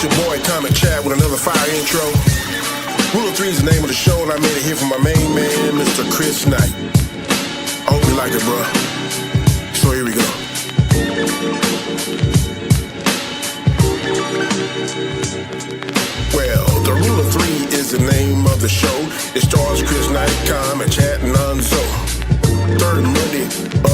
your boy Tom and Chad with another fire intro. Rule of Three is the name of the show, and I made it here from my main man, Mr. Chris Knight. I hope you like it, bro. So here we go. Well, the Rule of Three is the name of the show. It stars Chris Knight, Tom, and Chad and Nzo. Third Monday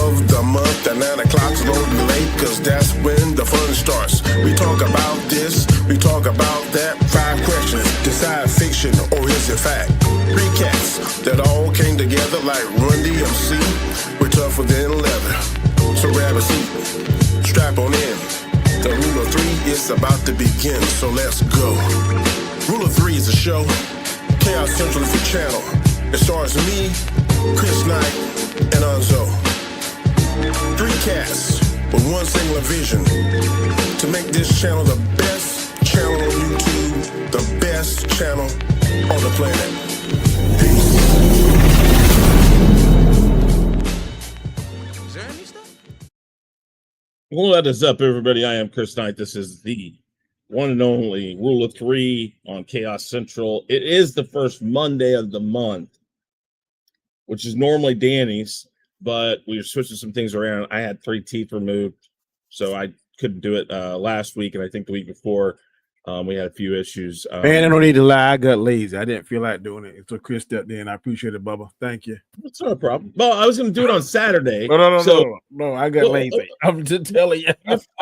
of the month at 9 o'clock, so don't be late, cause that's when the fun starts. We talk about this, we talk about that. 5 questions, decide fiction or is it fact? 3 cats that all came together like Run DMC. We're tougher than leather, so grab a seat, strap on in. The Rule of Three is about to begin, so let's go. Rule of Three is a show, Khaos Central is the channel. It stars me, Chris Knight, and Nzo. 3 casts with one singular vision to make this channel the best channel on YouTube, the best channel on the planet. Peace. Is there any stuff? What is up, everybody? I am Chris Knight. This is the one and only Rule of Three on Khaos Central. It is the first Monday of the month, which is normally Danny's, but we were switching some things around. I had 3 teeth removed, so I couldn't do it last week, and I think the week before we had a few issues. Man, I don't need to lie. I got lazy. I didn't feel like doing it. So Chris stepped in. I appreciate it, Bubba. Thank you. It's not a problem. Well, I was going to do it on Saturday. No, I got lazy. I'm just telling you.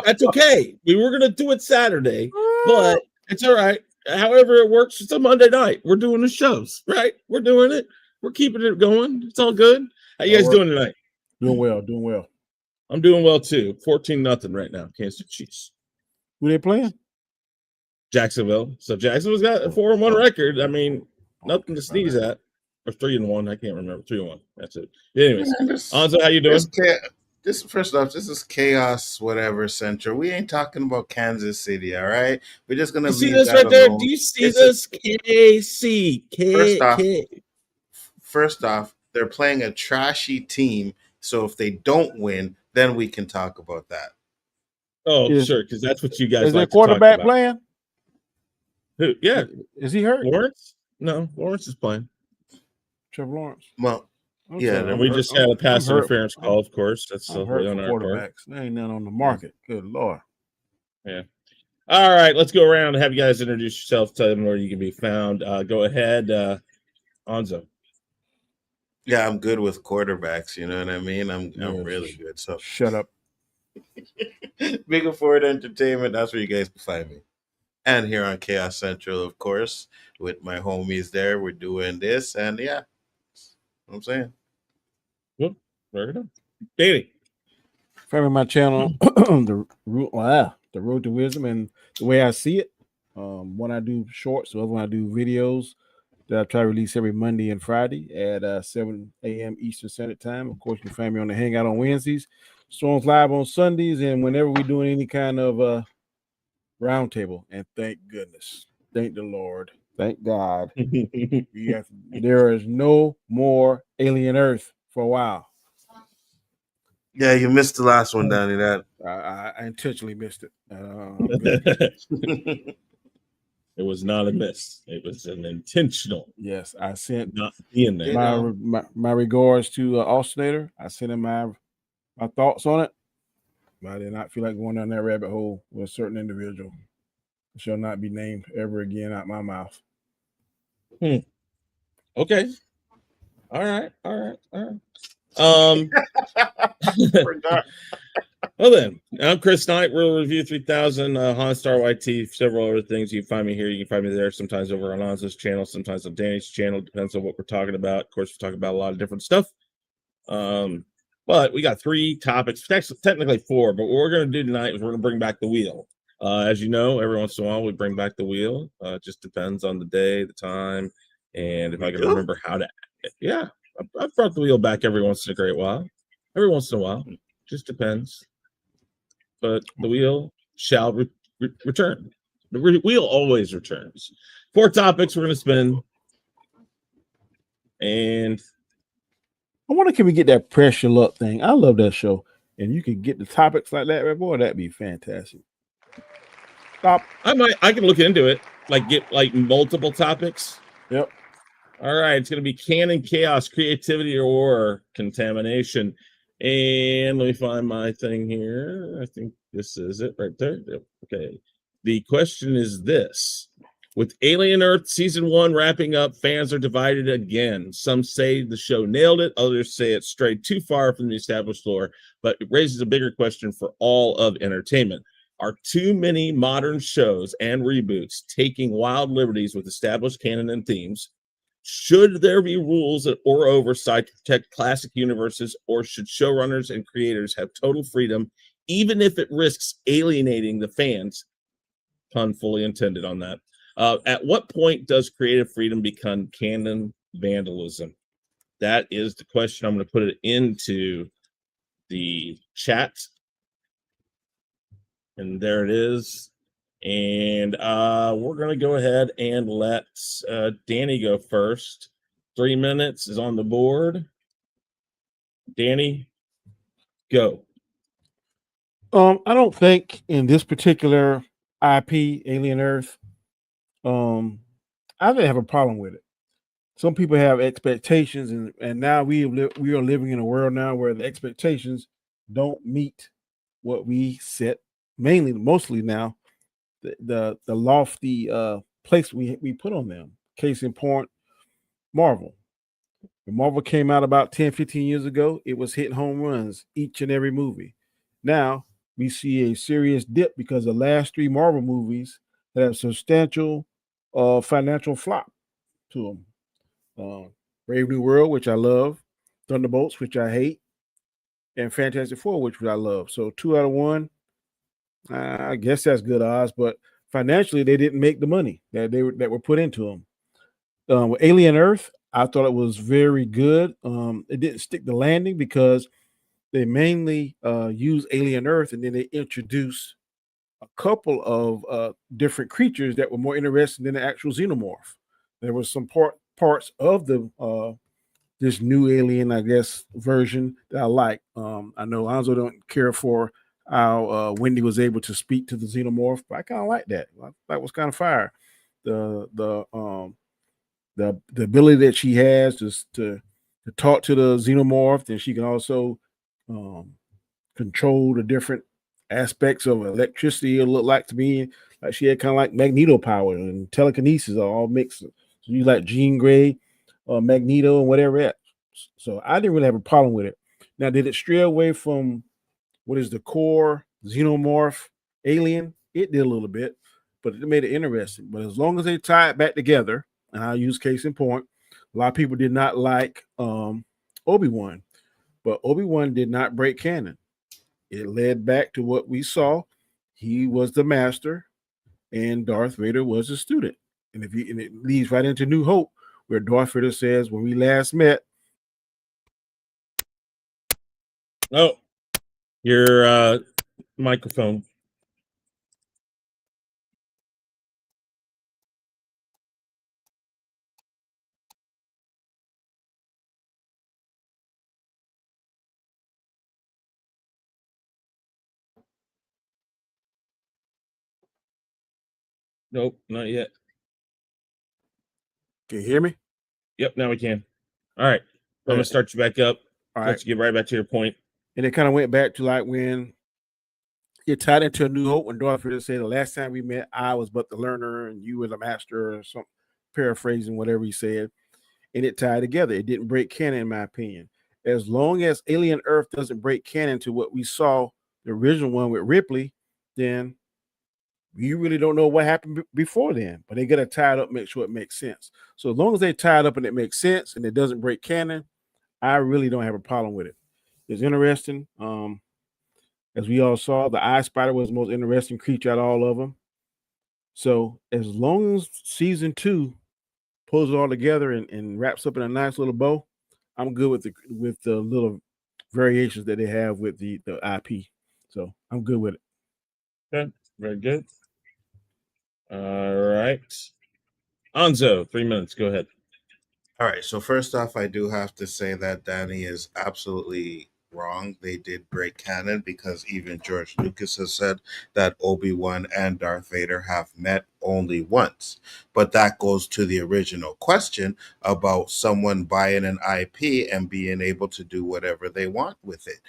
That's okay. We were going to do it Saturday, but it's all right. However it works, it's a Monday night. We're doing the shows, right? We're doing it. We're keeping it going. It's all good. How you guys doing tonight? Doing well. I'm doing well too. 14-0 right now. Kansas City Chiefs. Who they playing? Jacksonville. So Jacksonville's got a 4-1 record. I mean, nothing to sneeze at. Or 3-1. I can't remember. 3-1. That's it. Anyways, Nzo, how you doing? This first off, this is Khaos, whatever Central. We ain't talking about Kansas City, all right? We're just gonna see this right there. Do you see this? KC. First off, they're playing a trashy team. So if they don't win, then we can talk about that. Oh, sure, because that's what you guys is like their quarterback playing? Who? Yeah. Is he hurt? Lawrence? No, Lawrence is playing. Trevor Lawrence. Well, and we just had a pass interference call, of course. That's still on our part. There ain't none on the market. Good Lord. Yeah. All right, let's go around and have you guys introduce yourself, tell them where you can be found. Go ahead, Nzo. Yeah, I'm good with quarterbacks. You know what I mean? I'm really good. So shut up. Biggaford Entertainment. That's where you guys can find me. And here on Khaos Central, of course, with my homies there, we're doing this, and yeah, that's what I'm saying. Well, very good. Danny. Find my channel, the Road to Wisdom, and the way I see it. When I do shorts, or when I do videos that I try to release every Monday and Friday at 7 a.m. Eastern Standard Time. Of course, you can find me on the Hangout on Wednesdays, Storms Live on Sundays, and whenever we're doing any kind of roundtable. And thank goodness, thank the Lord, thank God, there is no more Alien Earth for a while. Yeah, you missed the last one, Danny. That I intentionally missed it. It was not a miss. It was an intentional. Yes, I sent not being there. My regards to Alternator. I sent him my thoughts on it. But I did not feel like going down that rabbit hole with a certain individual. It shall not be named ever again out my mouth. Okay. All right. Well then, I'm Chris Knight. Real Review 3000, Star YT, several other things. You can find me here. You can find me there. Sometimes over on Nzo's channel, sometimes on Danny's channel. Depends on what we're talking about. Of course, we're talking about a lot of different stuff. But we got 3 topics, technically 4. But what we're going to do tonight is we're going to bring back the wheel. As you know, every once in a while we bring back the wheel. It just depends on the day, the time, and if I can remember how to. Yeah, I've brought the wheel back every once in a great while. Every once in a while, just depends. But the wheel shall return. The wheel always returns. 4 topics we're going to spin, and I wonder, can we get that pressure luck thing? I love that show, and you can get the topics like that, right, boy. That'd be fantastic. Stop. I can look into it, like get like multiple topics. Yep. All right, it's going to be canon, chaos, creativity, or contamination. And let me find my thing here. I think this is it right there. Yep. Okay. The question is this. With Alien Earth Season 1 wrapping up, fans are divided again. Some say the show nailed it. Others say it strayed too far from the established lore, but it raises a bigger question for all of entertainment. Are too many modern shows and reboots taking wild liberties with established canon and themes? Should there be rules or oversight to protect classic universes, or should showrunners and creators have total freedom, even if it risks alienating the fans? Pun fully intended on that. At what point does creative freedom become canon vandalism? That is the question. I'm going to put it into the chat. And there it is. And we're going to go ahead and let Danny go first. 3 minutes is on the board. Danny, go. I don't think in this particular IP, Alien Earth, I didn't have a problem with it. Some people have expectations, and now we are living in a world now where the expectations don't meet what we set. Mostly now, the lofty place we put on them. Case in point, Marvel. When Marvel came out about 10, 15 years ago, it was hitting home runs each and every movie. Now we see a serious dip because the last 3 Marvel movies have substantial financial flop to them. Brave New World, which I love, Thunderbolts, which I hate, and Fantastic Four, which I love. So 2 out of 1, I guess that's good odds, but financially they didn't make the money that were put into them. With Alien Earth, I thought it was very good. It didn't stick the landing because they mainly use Alien Earth, and then they introduced a couple of different creatures that were more interesting than the actual xenomorph. There was some parts of the this new Alien, I guess, version that I like. I know Nzo don't care for how Wendy was able to speak to the xenomorph, but I kind of like that. That was kind of fire. The ability that she has to talk to the xenomorph, and she can also control the different aspects of electricity. It looked like to me like she had kind of like magneto power and telekinesis all mixed. So you like Jean Grey, Magneto, and whatever else. So I didn't really have a problem with it. Now, did it stray away from what is the core xenomorph alien? It did a little bit, but it made it interesting. But as long as they tie it back together, and I'll use case in point, a lot of people did not like Obi-Wan, but Obi-Wan did not break canon. It led back to what we saw. He was the master, and Darth Vader was a student. And it leads right into New Hope, where Darth Vader says, "When we last met." Oh, your microphone. Nope, not yet. Can you hear me? Yep, now we can. All right. I'm going to start you back up. All Let's get right back to your point. And it kind of went back to like when it tied into A New Hope when Darth Vader said, "The last time we met, I was but the learner and you were the master," or some paraphrasing whatever he said. And it tied together. It didn't break canon, in my opinion. As long as Alien Earth doesn't break canon to what we saw the original one with Ripley, then you really don't know what happened before then. But they got to tie it up, make sure it makes sense. So as long as they tie it up and it makes sense and it doesn't break canon, I really don't have a problem with it. It's interesting. As we all saw, the eye spider was the most interesting creature out of all of them. So as long as season 2 pulls it all together and wraps up in a nice little bow, I'm good with the little variations that they have with the IP. So I'm good with it. Okay, very good. All right. Nzo, 3 minutes. Go ahead. All right. So first off, I do have to say that Danny is absolutely wrong. They did break canon because even George Lucas has said that Obi-Wan and Darth Vader have met only once. But that goes to the original question about someone buying an IP and being able to do whatever they want with it.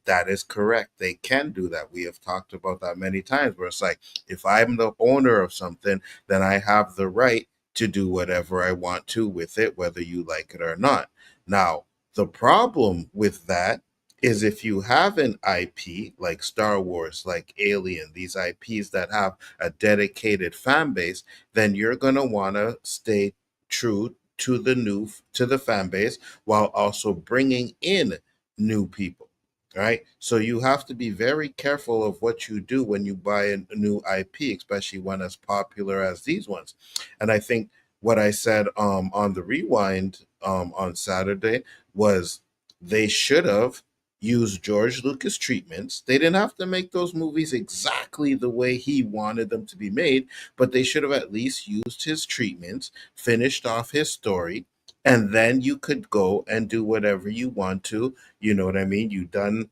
That is correct. They can do that. We have talked about that many times where it's like, if I'm the owner of something, then I have the right to do whatever I want to with it, whether you like it or not. Now, the problem with that is if you have an IP like Star Wars, like Alien, these IPs that have a dedicated fan base, then you're going to want to stay true to the fan base while also bringing in new people. Right. So you have to be very careful of what you do when you buy a new IP, especially one as popular as these ones. And I think what I said on the rewind on Saturday was they should have used George Lucas treatments. They didn't have to make those movies exactly the way he wanted them to be made, but they should have at least used his treatments, finished off his story, and then you could go and do whatever you want to. You know what I mean? You done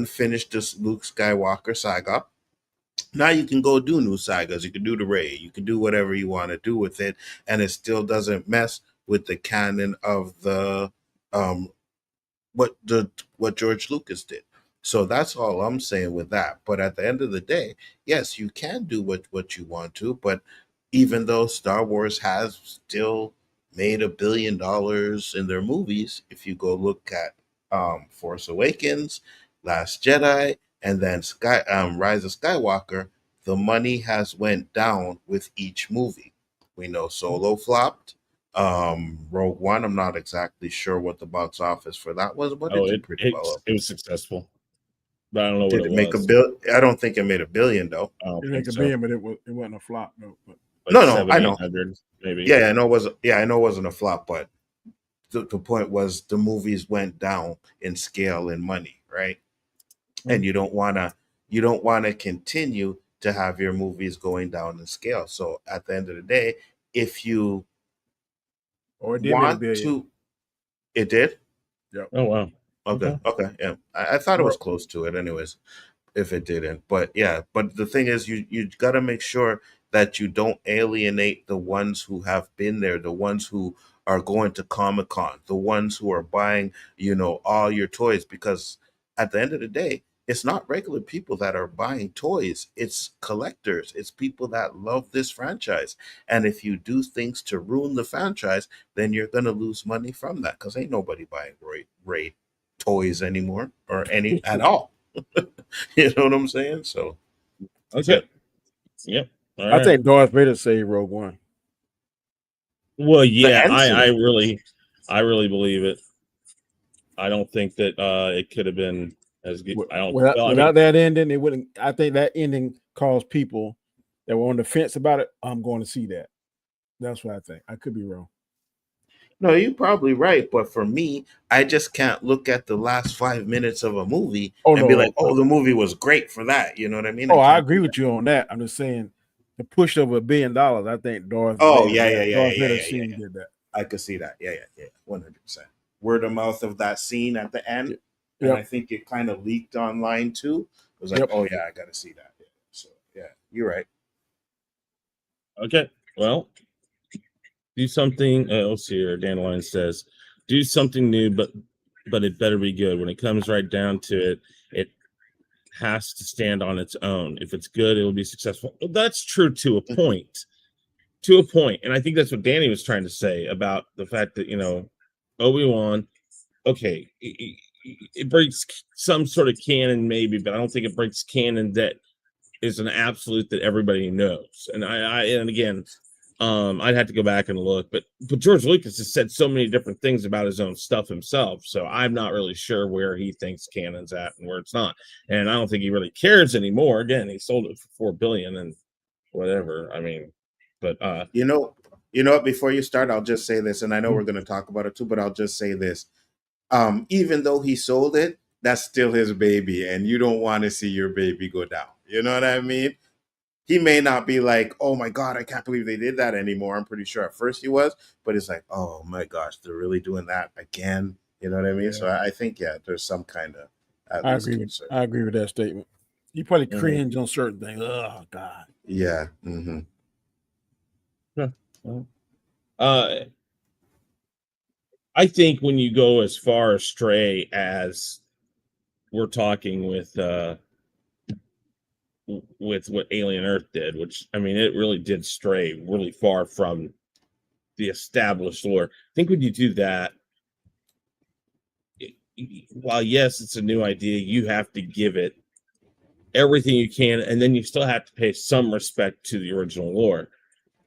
finished this Luke Skywalker saga. Now you can go do new sagas. You can do the raid. You can do whatever you want to do with it, and it still doesn't mess with the canon of the um what the what George Lucas did. So that's all I'm saying with that. But at the end of the day, yes, you can do what you want to, but even though Star Wars has still made $1 billion in their movies, if you go look at Force Awakens, Last Jedi, and then Rise of Skywalker, the money has went down with each movie. We know Solo flopped. Rogue One, I'm not exactly sure what the box office for that was, but it Oh, did pretty well. it was successful, but I don't know what Did it it make a was. bill? I don't think it made $1 billion though. I don't It think make a so. billion, but it wasn't a flop though. But Like No, no, I seven, eight know. hundred, maybe. Yeah, I know it was. Yeah, I know it wasn't a flop, but the point was the movies went down in scale and money, right? And you don't want to continue to have your movies going down in scale. So at the end of the day, if you or it did make a want billion. to, it did. Yep. Oh wow. Okay, okay, yeah. I thought it was World, close to it, anyways. If it didn't. But yeah, but the thing is, you got to make sure that you don't alienate the ones who have been there, the ones who are going to Comic Con, the ones who are buying, all your toys. Because at the end of the day, it's not regular people that are buying toys. It's collectors. It's people that love this franchise. And if you do things to ruin the franchise, then you're gonna lose money from that. Because ain't nobody buying Raid toys anymore or any at all. You know what I'm saying? So, Okay. yep. Yep. All I right. think Darth Vader saved Rogue One. Well, The yeah, end scene. I really believe it. I don't think that it could have been as good. I don't. Without Well, I mean, without that ending, it wouldn't. I think that ending caused people that were on the fence about it. I'm going to see that. That's what I think. I could be wrong. No, you're probably right. But for me, I just can't look at the last 5 minutes of a movie Oh and be no. like, oh, the movie was great for that. You know what I mean? I Oh, I can't agree do that. with you on that. I'm just saying the push of $1 billion. I think Oh, yeah, yeah, yeah, yeah, Darth yeah, Vader yeah, yeah, scene yeah. did that. I could see that. Yeah, yeah, yeah. 100%. Word of mouth of that scene at the end. Yep. And I think it kind of leaked online too. It was like, Yep. oh, yeah, I got to see that. Yeah. So, yeah, you're right. okay. Well, do something. Let's see here. Dandelion says, do something new, but it better be good. When it comes right down to it, it has to stand on its own. If it's good, it'll be successful. Well, that's true to a point. To a point, and I think that's what Danny was trying to say about the fact that Obi-Wan. Okay, it breaks some sort of canon, maybe, but I don't think it breaks canon that is an absolute that everybody knows. And and again, I'd have to go back and look, but George Lucas has said so many different things about his own stuff himself, so I'm not really sure where he thinks canon's at and where it's not. And I don't think he really cares anymore. Again, he sold it for $4 billion and whatever. I mean, but You know, you know what? Before you start, I'll just say this, and I know we're Mhm. going to talk about it too, but I'll just say this. Even though he sold it, that's still his baby, and you don't want to see your baby go down. You know what I mean? He may not be like, oh my God, I can't believe they did that anymore. I'm pretty sure at first he was, but it's like, oh my gosh, they're really doing that again. You know what I mean? Yeah. So I think, yeah, there's some kind of at I least agree with concern. I agree with that statement. You probably Mhm. cringe on certain things. Oh God. Yeah. Mm-hmm. I think when you go as far astray as we're talking with what Alien Earth did, which I mean, it really did stray really far from the established lore. I think when you do that, while yes, it's a new idea, you have to give it everything you can, and then you still have to pay some respect to the original lore.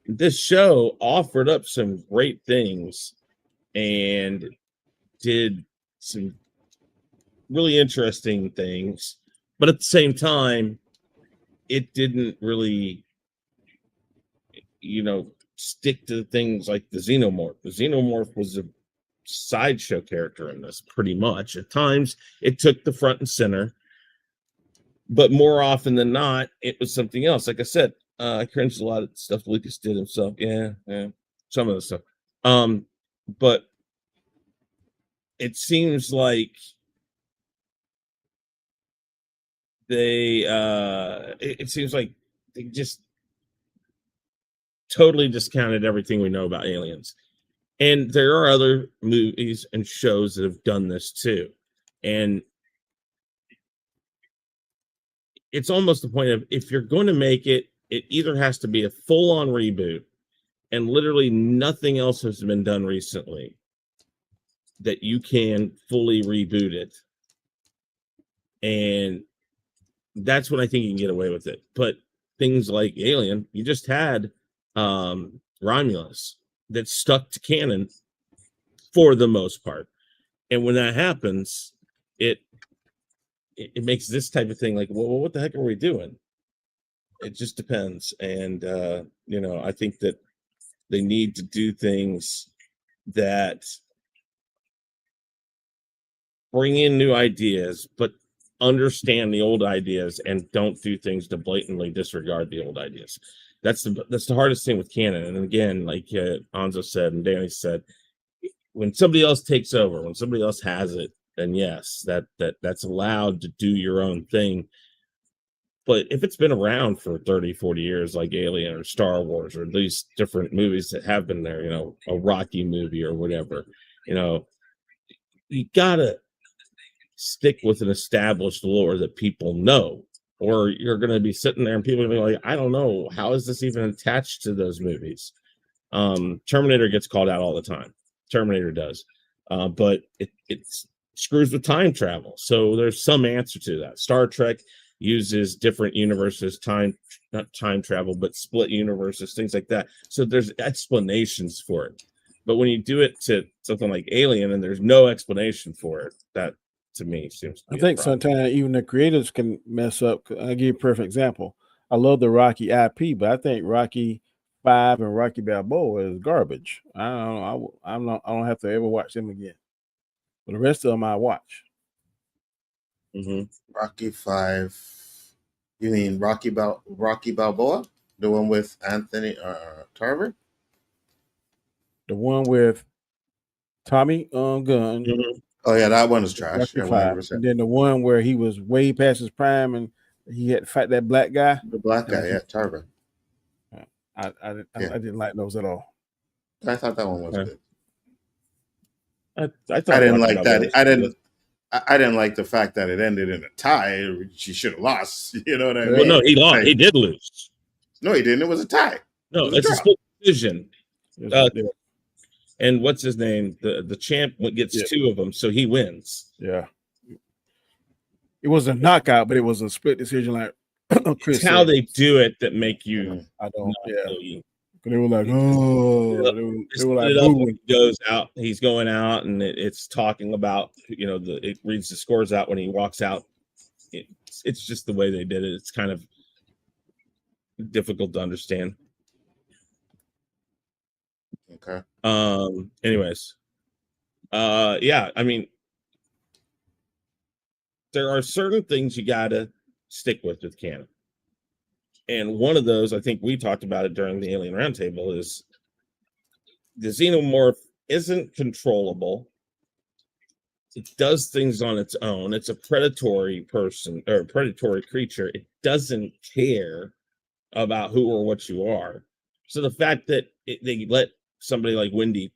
This show offered up some great things and did some really interesting things, but at the same time, it didn't really, stick to things like the Xenomorph. The Xenomorph was a sideshow character in this, pretty much. At times, it took the front and center, but more often than not, it was something else. Like I said, I cringed a lot of stuff Lucas did himself. Yeah, some of the stuff. But it seems like it seems like they just totally discounted everything we know about aliens. And there are other movies and shows that have done this too. And it's almost the point of, if you're going to make it, it either has to be a full-on reboot, and literally nothing else has been done recently that you can fully reboot it. And that's when I think you can get away with it. But things like Alien, you just had Romulus that stuck to canon for the most part. And when that happens, it makes this type of thing like, well, what the heck are we doing? It just depends. And I think that they need to do things that bring in new ideas, but understand the old ideas and don't do things to blatantly disregard the old ideas. That's the hardest thing with canon. And again, like Nzo said and Danny said, when somebody else takes over, when somebody else has it, then yes, that's allowed to do your own thing. But if it's been around for 30, 40 years, like Alien or Star Wars, or these different movies that have been there, a Rocky movie or whatever, you gotta stick with an established lore that people know, or you're going to be sitting there and people are going to be like, I don't know, how is this even attached to those movies? Terminator gets called out all the time. Terminator does. But it screws with time travel. So there's some answer to that. Star Trek uses different universes, not time travel, but split universes, things like that. So there's explanations for it. But when you do it to something like Alien and there's no explanation for it, that to me seems to be I think a problem. sometimes even the creators can mess up. I'll give you a perfect example. I love the Rocky IP, but I think Rocky 5 and Rocky Balboa is garbage. I don't know. I don't have to ever watch them again. But the rest of them I watch. Rocky 5. You mean Rocky Balboa? The one with Anthony Tarver? The one with Tommy Gunn. Oh yeah, that one is trash. Rocky Yeah, 5. 100%. And then the one where he was way past his prime and he had to fight that black guy. The black guy, yeah, Tarver. I didn't like those at all. I thought that one was good. I thought I didn't Rocky like Balboa that. was I didn't like the fact that it ended in a tie. She should have lost. You know what I mean? Well, no, he lost. Like, He did lose. no, he didn't. It was a tie. No, was a it's a draw. split decision. Yeah. And what's his name? The champ gets two of them, so he wins. Yeah. It was a knockout, but it was a split decision. Like Chris It's how said. they do it that make you. I don't. Yeah. Really, They were like, oh, they were like, booing. He goes out. He's going out, and it's talking about it reads the scores out when he walks out. It's just the way they did it. It's kind of difficult to understand. Okay. Anyways, yeah. I mean, there are certain things you gotta stick with canon. And one of those, I think we talked about it during the Alien Roundtable, is the xenomorph isn't controllable, it does things on its own. It's a predatory person or a predatory creature. It doesn't care about who or what you are. So the fact that they let somebody like Wendy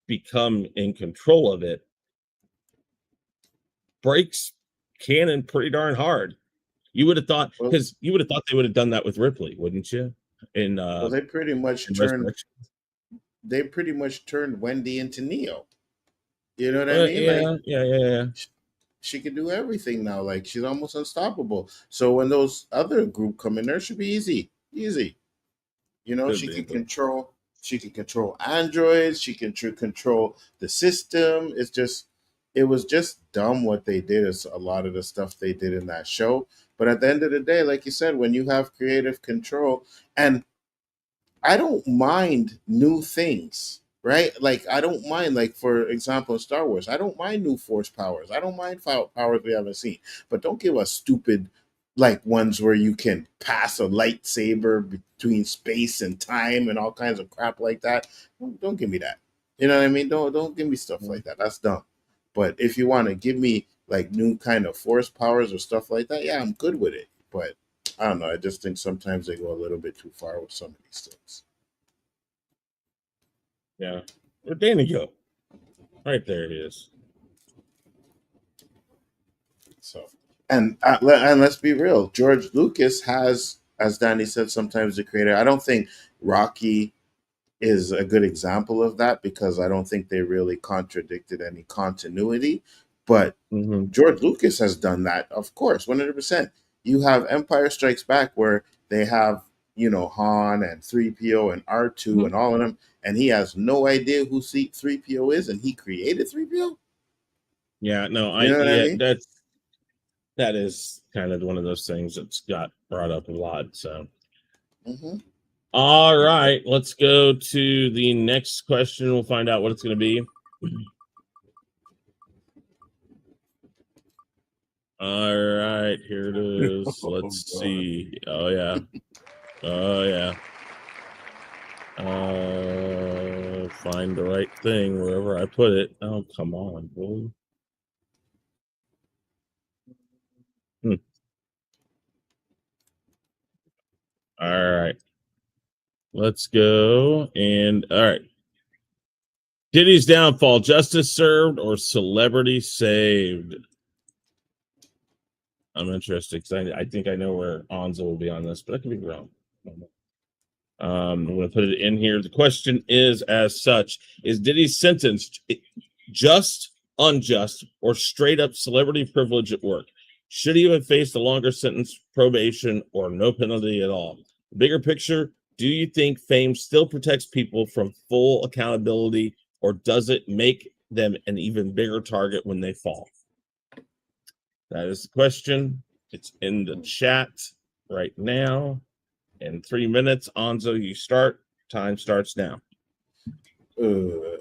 become in control of it breaks canon pretty darn hard. You would have thought, Well, because you would have thought they would have done that with Ripley, wouldn't you? In well, they pretty much in turned Resurrection. Wendy into Neo. You know what I mean? Like Yeah. she can do everything now. Like she's almost unstoppable. So when those other group come in there, should be easy. You know, Could be, but she can control androids. She can control the system. It was just dumb what they did. Is a lot of the stuff they did in that show. But at the end of the day, like you said, when you have creative control, and I don't mind new things, right? Like I don't mind, like for example, in Star Wars, I don't mind new Force powers. I don't mind powers we haven't seen, but don't give us stupid like ones where you can pass a lightsaber between space and time and all kinds of crap like that. Don't give me that. You know what I mean? Don't give me stuff like that. That's dumb. But if you want to give me like new kind of Force powers or stuff like that, yeah, I'm good with it. But I don't know. I just think sometimes they go a little bit too far with some of these things. yeah. Where'd Danny go? Right there he is. So, and let's be real. George Lucas has, as Danny said, sometimes the creator. I don't think Rocky is a good example of that because I don't think they really contradicted any continuity. But George Lucas has done that, of course, 100%. You have Empire Strikes Back where they have, Han and 3PO and R2 and all of them, and he has no idea who 3PO is, and he created 3PO. Yeah, no, I mean? that is kind of one of those things that's got brought up a lot. So, All right, let's go to the next question. We'll find out what it's going to be. All right, here it is. Let's see. Oh yeah. Find the right thing wherever I put it. Oh, come on, boy. All right. Let's go. And all right. Diddy's downfall, justice served or celebrity saved? I'm interested because I think I know where Anzo will be on this, but I could be wrong. I'm going to put it in here. The question is as such: is Diddy's sentence just, unjust, or straight up celebrity privilege at work? Should he have faced a longer sentence, probation, or no penalty at all? Bigger picture: do you think fame still protects people from full accountability, or does it make them an even bigger target when they fall? That is the question. It's in the chat right now. In 3 minutes, Anzo, you start. Time starts now.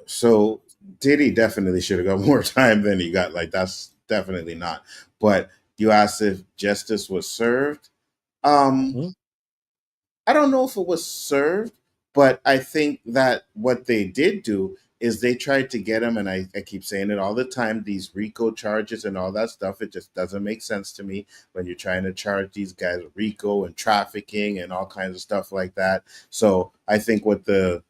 So Diddy definitely should have got more time than he got. Like that's definitely not. But you asked if justice was served. I don't know if it was served, but I think that what they did do is they tried to get him, and I keep saying it all the time, these RICO charges and all that stuff. It just doesn't make sense to me when you're trying to charge these guys RICO and trafficking and all kinds of stuff like that. So I think what the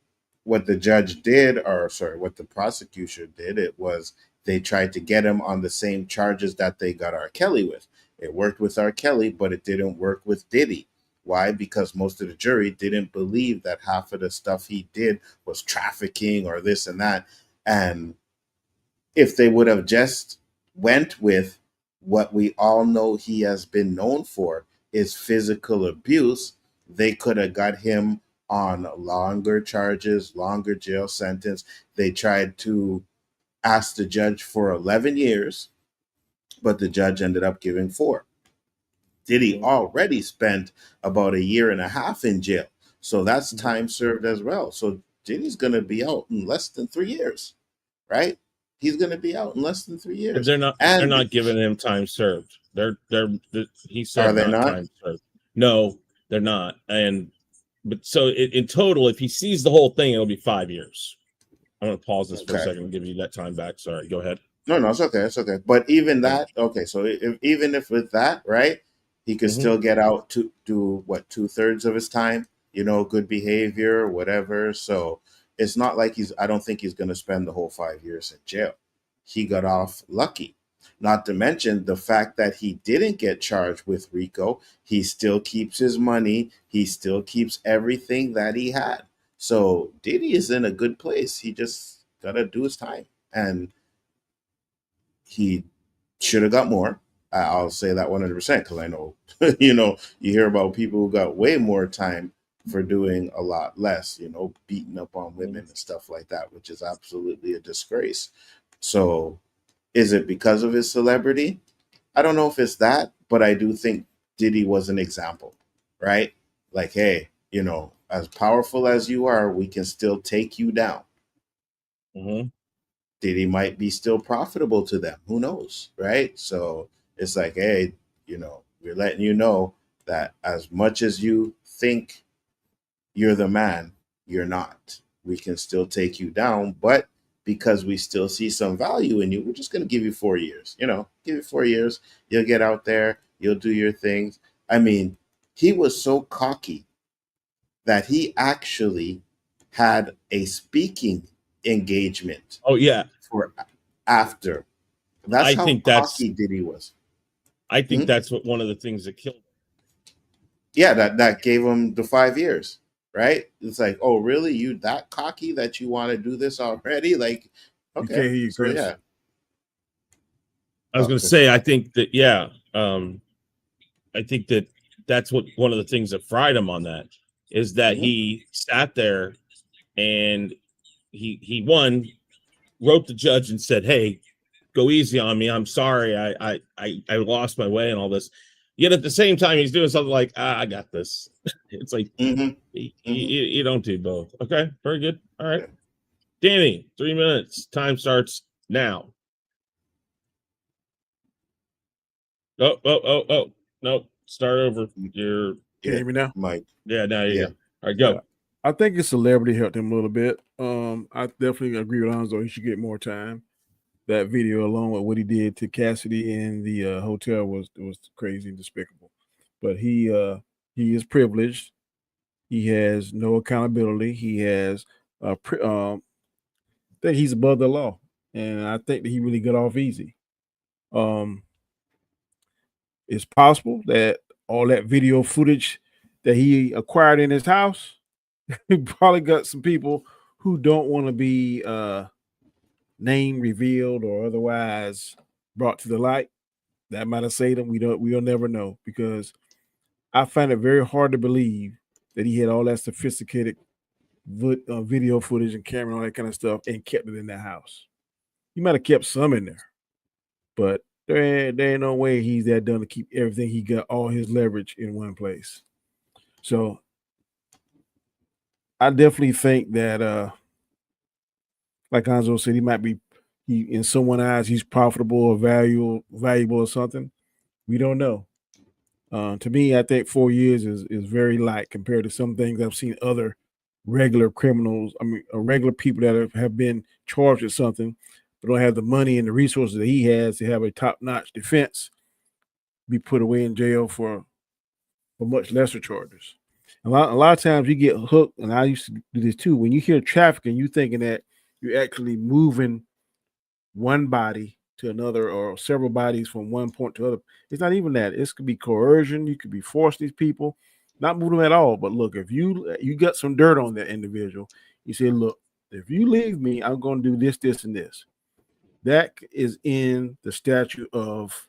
judge did, or sorry, what the prosecution did, it was they tried to get him on the same charges that they got R. Kelly with. It worked with R. Kelly, but it didn't work with Diddy. Why? Because most of the jury didn't believe that half of the stuff he did was trafficking or this and that. And if they would have just went with what we all know he has been known for is physical abuse, they could have got him on longer charges, longer jail sentence. They tried to ask the judge for 11 years, but the judge ended up giving 4. Diddy already spent about 1.5 years in jail. So that's time served as well. So Diddy's going to be out in less than 3 years, right? He's going to be out in less than 3 years. But they're not giving him time served. He said not time served. No, they're not. But so in total, if he sees the whole thing, it'll be 5 years. I'm going to pause this for a second and give you that time back. Sorry, go ahead. No, it's okay. It's okay. But even that, okay. So even if with that, right, he could Mhm. still get out to do what 2/3 of his time, good behavior, whatever. So it's not like I don't think he's going to spend the whole 5 years in jail. He got off lucky. Not to mention the fact that he didn't get charged with RICO. He still keeps his money. He still keeps everything that he had. So Diddy is in a good place. He just got to do his time. And he should have got more. I'll say that 100% because I know, you hear about people who got way more time for doing a lot less, beating up on women and stuff like that, which is absolutely a disgrace. So is it because of his celebrity? I don't know if it's that, but I do think Diddy was an example, right? Like, hey, as powerful as you are, we can still take you down. Mm-hmm. Diddy might be still profitable to them. Who knows, right? So it's like, hey, we're letting you know that as much as you think you're the man, you're not. We can still take you down, but because we still see some value in you, we're just going to give you 4 years. Give you 4 years. You'll get out there. You'll do your things. I mean, he was so cocky that he actually had a speaking engagement Oh yeah, for after. That's I how think that's cocky Diddy was. I think that's what one of the things that killed him. Yeah, that gave him the 5 years, right? It's like, oh, really? You that cocky that you want to do this already? Like, You can't okay, hear you, so Chris. yeah. I was going to Chris is say, I talking. think that I think that that's what one of the things that fried him on that is that he sat there and he wrote the judge and said, "Hey, go easy on me. I'm sorry. I lost my way and all this." Yet at the same time, he's doing something like, I got this. It's like you don't do both. Okay, very good. All right, Danny, 3 minutes. Time starts now. Oh. No, start over. You're Can you hear me now? Mike. Yeah, now you Yeah. go. All right, go. Yeah. I think his celebrity helped him a little bit. I definitely agree with Nzo. He should get more time. That video, along with what he did to Cassidy in the hotel, was crazy and despicable. But he is privileged. He has no accountability. He has I think he's above the law, and I think that he really got off easy. Um, it's possible that all that video footage that he acquired in his house, he probably got some people who don't want to be name revealed or otherwise brought to the light. That might have saved him. We'll never know, because I find it very hard to believe that he had all that sophisticated video footage and camera and all that kind of stuff and kept it in the house. He might have kept some in there, but there ain't no way he's that done to keep everything. He got all his leverage in one place. So I definitely think that like Hanzo said, he in someone's eyes he's profitable or valuable or something. We don't know. To me, I think 4 years is very light compared to some things I've seen other regular criminals. I mean, regular people that have been charged with something, but don't have the money and the resources that he has to have a top-notch defense, be put away in jail for much lesser charges. A lot of times you get hooked, and I used to do this too. When you hear trafficking, you thinking that you're actually moving one body to another or several bodies from one point to other. It's not even that. It could be coercion. You could be forcing these people, not moving them at all. But look, if you got some dirt on that individual, you say, look, if you leave me, I'm going to do this, this, and this. That is in the statute of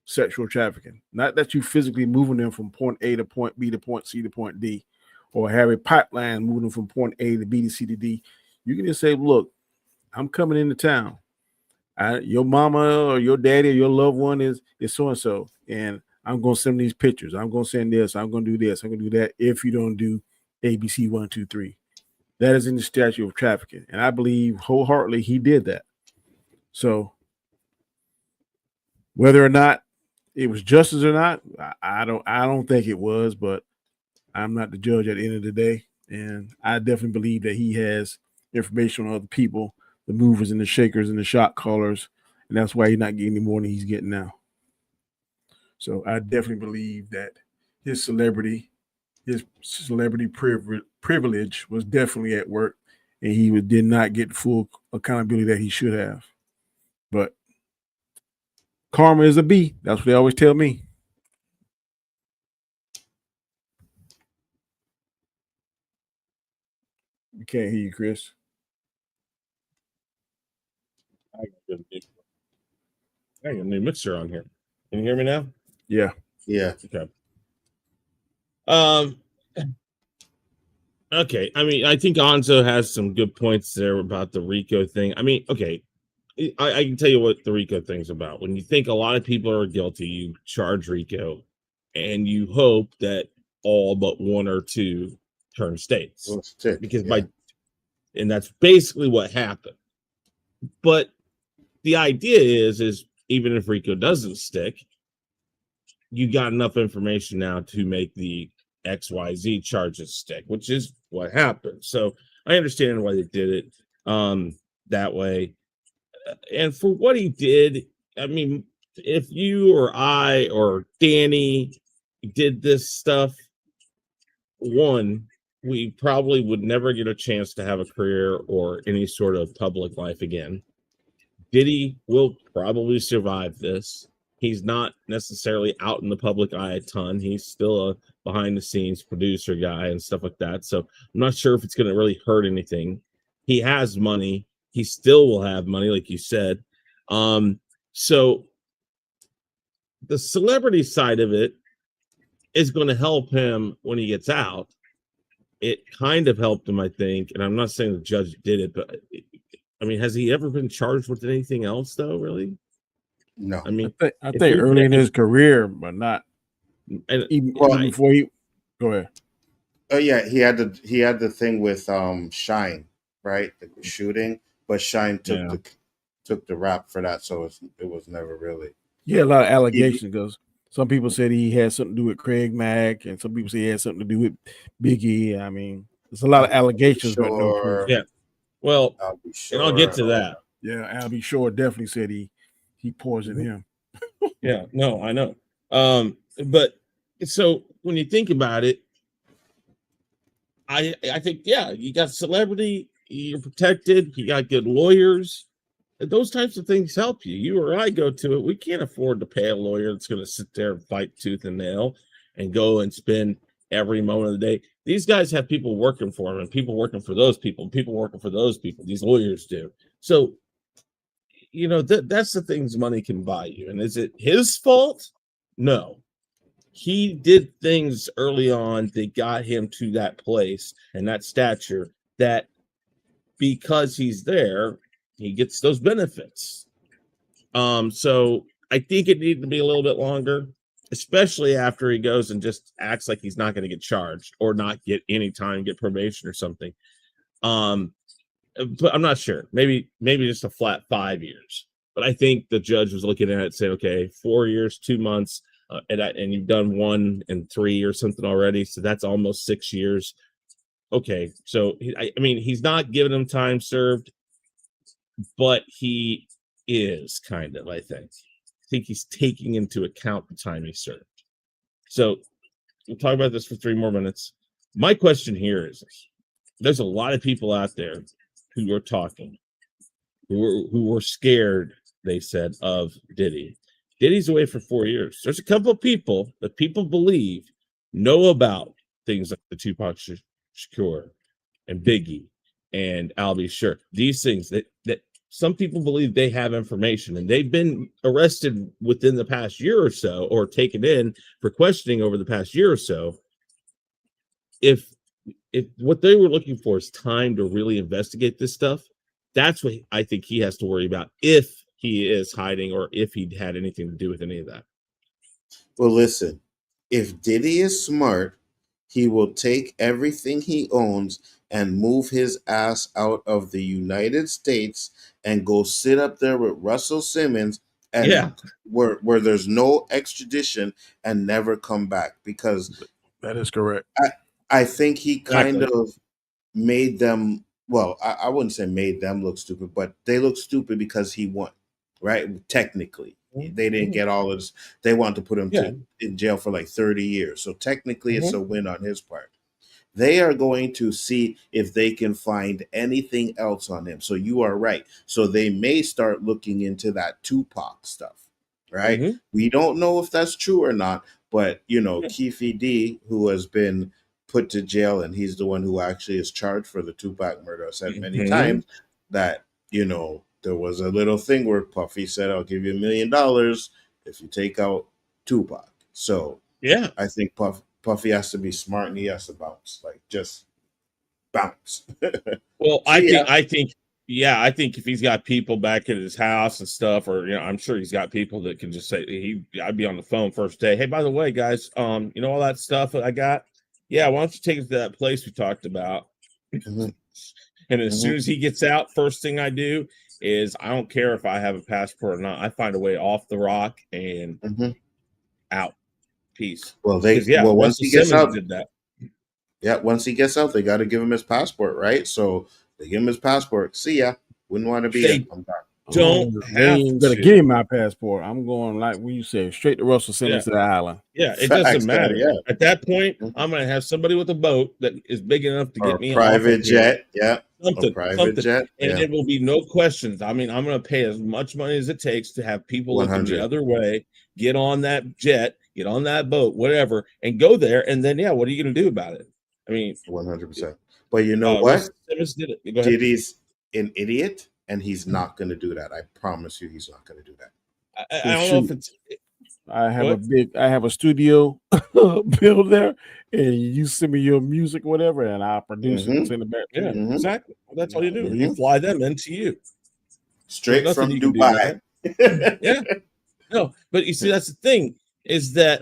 sexual trafficking. Not that you physically moving them from point A to point B to point C to point D, or have a pipeline moving them from point A to B to C to D. You can just say, look, I'm coming into town. Your mama or your daddy or your loved one is so and so, and I'm gonna send these pictures. I'm gonna send this. I'm gonna do this. I'm gonna do that. If you don't do ABC 1, 2, 3, that is in the statute of trafficking, and I believe wholeheartedly he did that. So whether or not it was justice or not, I don't think it was, but I'm not the judge at the end of the day, and I definitely believe that he has information on other people, the movers and the shakers and the shot callers, and that's why he's not getting any more than he's getting now. So I definitely believe that his celebrity privilege was definitely at work, and he did not get full accountability that he should have. But karma is a B. That's what they always tell me. We can't hear you, Chris. I got a new mixer on here. Can you hear me now? Yeah. Yeah. Okay. Okay. I mean, I think Nzo has some good points there about the RICO thing. I mean, okay. I can tell you what the RICO thing's about. When you think a lot of people are guilty, you charge RICO, and you hope that all but one or two turn states. Well, stick, Because yeah. and that's basically what happened. But the idea is even if RICO doesn't stick, you got enough information now to make the XYZ charges stick, which is what happened. So I understand why they did it that way. And for what he did, I mean, if you or I or Danny did this stuff, one, we probably would never get a chance to have a career or any sort of public life again. Diddy will probably survive this. He's not necessarily out in the public eye a ton. He's still a behind the scenes producer guy and stuff like that. So I'm not sure if it's going to really hurt anything. He has money. He still will have money, like you said. So the celebrity side of it is going to help him when he gets out. It kind of helped him, I think. And I'm not saying the judge did it, but I mean, has he ever been charged with anything else, though? Really? No. I mean, I think early in his career, but not even before he. Go ahead. Oh yeah, he had the thing with Shine, right? The shooting, but Shine took the rap for that, so it was never really. Yeah, a lot of allegations because some people said he had something to do with Craig Mack, and some people say he had something to do with Biggie. I mean, there's a lot of allegations, but no proof. Yeah. Well, I'll be sure. and I'll get to that. Yeah, I'll be sure. Definitely said he poisoned him. Yeah, no, I know. But so when you think about it, I think you got celebrity, you're protected, you got good lawyers. Those types of things help you. You or I go to it. We can't afford to pay a lawyer that's going to sit there and fight tooth and nail and go and spend every moment of the day. These guys have people working for them and people working for those people and people working for those people. These lawyers do. So, that's the things money can buy you. And is it his fault? No. He did things early on that got him to that place and that stature that because he's there, he gets those benefits. So I think it needed to be a little bit longer, especially after he goes and just acts like he's not going to get charged or not get any time, get probation or something. But I'm not sure. Maybe just a flat 5 years. But I think the judge was looking at it and saying, okay, 4 years, 2 months, and you've done 1 and 3 or something already. So that's almost 6 years. Okay, so I mean, he's not giving him time served, but he is kind of, I think he's taking into account the time he served. So we'll talk about this for 3 more minutes. My question here is this. There's a lot of people out there who are talking, who were scared, they said, of Diddy. Diddy's away for 4 years. There's a couple of people that people believe know about things like the Tupac Shakur and Biggie and I'll be sure. These things that some people believe they have information, and they've been arrested within the past year or so, or taken in for questioning over the past year or so. If what they were looking for is time to really investigate this stuff, that's what I think he has to worry about if he is hiding or if he had anything to do with any of that. Well, listen, if Diddy is smart, he will take everything he owns and move his ass out of the United States and go sit up there with Russell Simmons and where there's no extradition and never come back, because that is correct. I think he kind of made them, well, I wouldn't say made them look stupid, but they look stupid because he won. right? Technically, they didn't get all of this. They want to put him in jail for like 30 years. So technically, it's a win on his part. They are going to see if they can find anything else on him. So you are right. So they may start looking into that Tupac stuff, right? We don't know if that's true or not, but Keefe D, who has been put to jail, and he's the one who actually is charged for the Tupac murder, said many times that there was a little thing where Puffy said, "I'll give you $1 million if you take out Tupac." So yeah, I think Puffy has to be smart and he has to bounce, like just bounce. Well, I think if he's got people back at his house and stuff, or I'm sure he's got people that can just say I'd be on the phone first day. Hey, by the way, guys, all that stuff that I got. Yeah, why don't you take us to that place we talked about? And as soon as he gets out, first thing I do is I don't care if I have a passport or not. I find a way off the rock and out. Peace. Well, once he gets out, did that. Yeah, once he gets out, they got to give him his passport, right? So they give him his passport. See ya. Wouldn't want to be here. I'm back. They ain't gonna give me my passport. I'm going, like when you say, straight to Russell Simmons to the island. Yeah, it doesn't matter. At that point, I'm gonna have somebody with a boat that is big enough to get me a private jet. Yeah, something, a private jet, and it will be no questions. I mean, I'm gonna pay as much money as it takes to have people looking the other way, get on that jet, get on that boat, whatever, and go there. And then, what are you gonna do about it? I mean, 100%. But you know what? Diddy's an idiot, and he's not going to do that. I promise you, he's not going to do that. I don't know if it's. I have a studio built there, and you send me your music, or whatever, and I'll produce it and send it back. Yeah, exactly. Well, that's all you do. You fly them into you, straight from Dubai. Yeah. No, but you see, that's the thing is that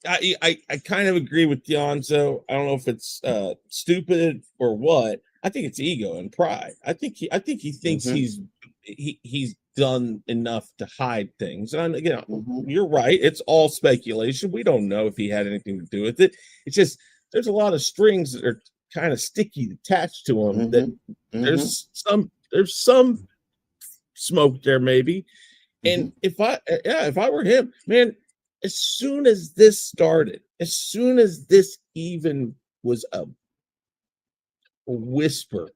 I kind of agree with Nzo. I don't know if it's stupid or what. I think it's ego and pride. I think he thinks he's done enough to hide things. And you're right. It's all speculation. We don't know if he had anything to do with it. It's just there's a lot of strings that are kind of sticky attached to him. That there's some smoke there maybe. And if I were him, man. As soon as this started, as soon as this even was a whisper,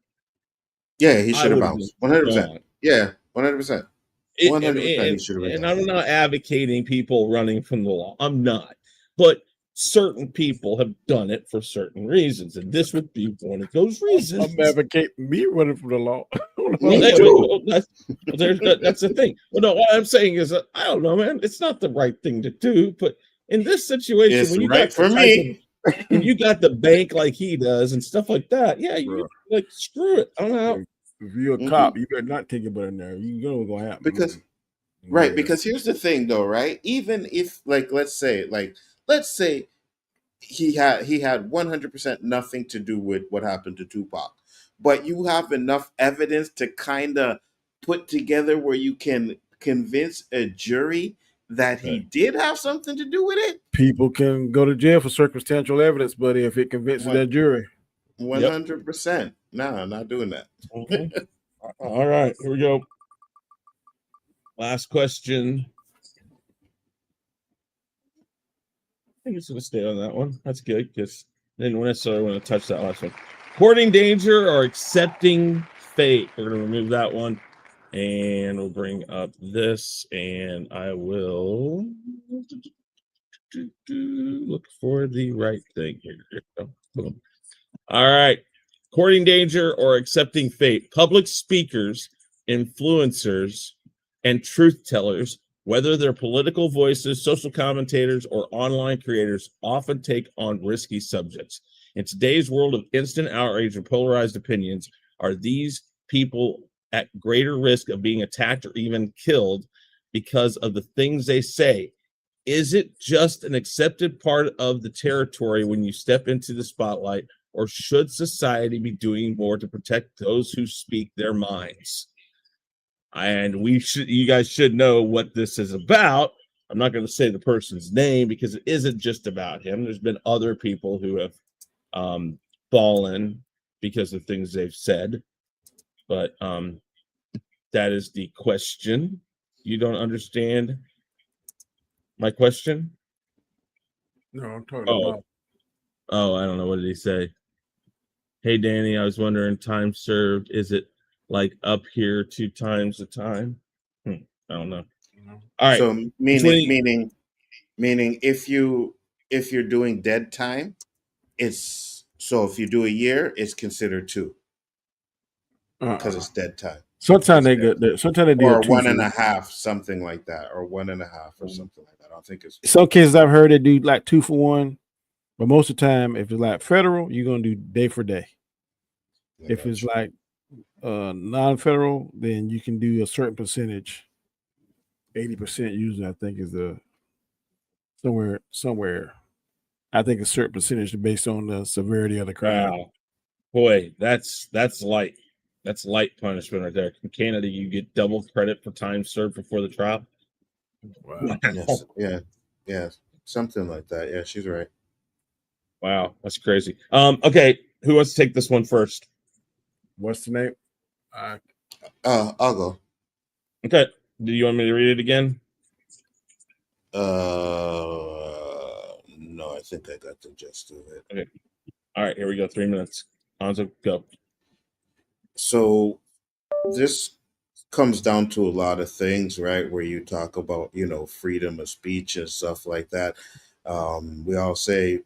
he should have bounced 100%. Yeah, 100%. 100%. And I'm not advocating people running from the law. I'm not, but certain people have done it for certain reasons, and this would be one of those reasons. I'm advocating me running from the law. That's the thing. Well, no, what I'm saying is, I don't know, man. It's not the right thing to do, but in this situation, it's when you right for me, when you got the bank like he does and stuff like that, you like screw it. I don't know. If you're a cop, you better not take your butt in there. You know what's gonna happen because here's the thing, though, right? Even if, let's say he had 100% nothing to do with what happened to Tupac, but you have enough evidence to kind of put together where you can convince a jury that he did have something to do with it. People can go to jail for circumstantial evidence, but if it convinces that jury, 100%. No, I'm not doing that. All right, here we go. Last question. I think it's going to stay on that one. That's good because I didn't necessarily want to touch that last one. Courting danger or accepting fate. We're going to remove that one. And we'll bring up this. And I will look for the right thing here. Boom. All right. Courting danger or accepting fate. Public speakers, influencers, and truth tellers, whether they're political voices, social commentators, or online creators, often take on risky subjects. In today's world of instant outrage and polarized opinions, are these people at greater risk of being attacked or even killed because of the things they say? Is it just an accepted part of the territory when you step into the spotlight, or should society be doing more to protect those who speak their minds? And you guys should know what this is about. I'm not going to say the person's name because it isn't just about him. There's been other people who have fallen because of things they've said. But That is the question. You don't understand my question? No, I'm talking Oh, about. I don't know. What did he say? Hey, Danny, I was wondering, time served, is it like up here 2 times the time? I don't know. All right. So meaning if you're doing dead time, it's so if you do a year, it's considered 2 because it's dead time. Sometimes It's they dead. get. Sometimes they do a Or 2 one for and a 1. half, something like that, or 1.5 or something like that. I don't think it's 2. Some cases I've heard they do like 2 for 1, but most of the time, if it's like federal, you're gonna do day for day. I If it's got you. like non-federal, then you can do a certain percentage. 80% usually, I think, is the somewhere. I think a certain percentage based on the severity of the crime. Wow. Boy, that's light. That's light punishment right there. In Canada, you get double credit for time served before the trial. Wow. Yes, yeah, something like that. Yeah, she's right. Wow, that's crazy. Okay, who wants to take this one first? What's the name? I'll go. Okay. Do you want me to read it again? No, I think I got the gist of it. Okay. All right, here we go. 3 minutes. Hanzo, go. So this comes down to a lot of things, right? Where you talk about, freedom of speech and stuff like that. We all say,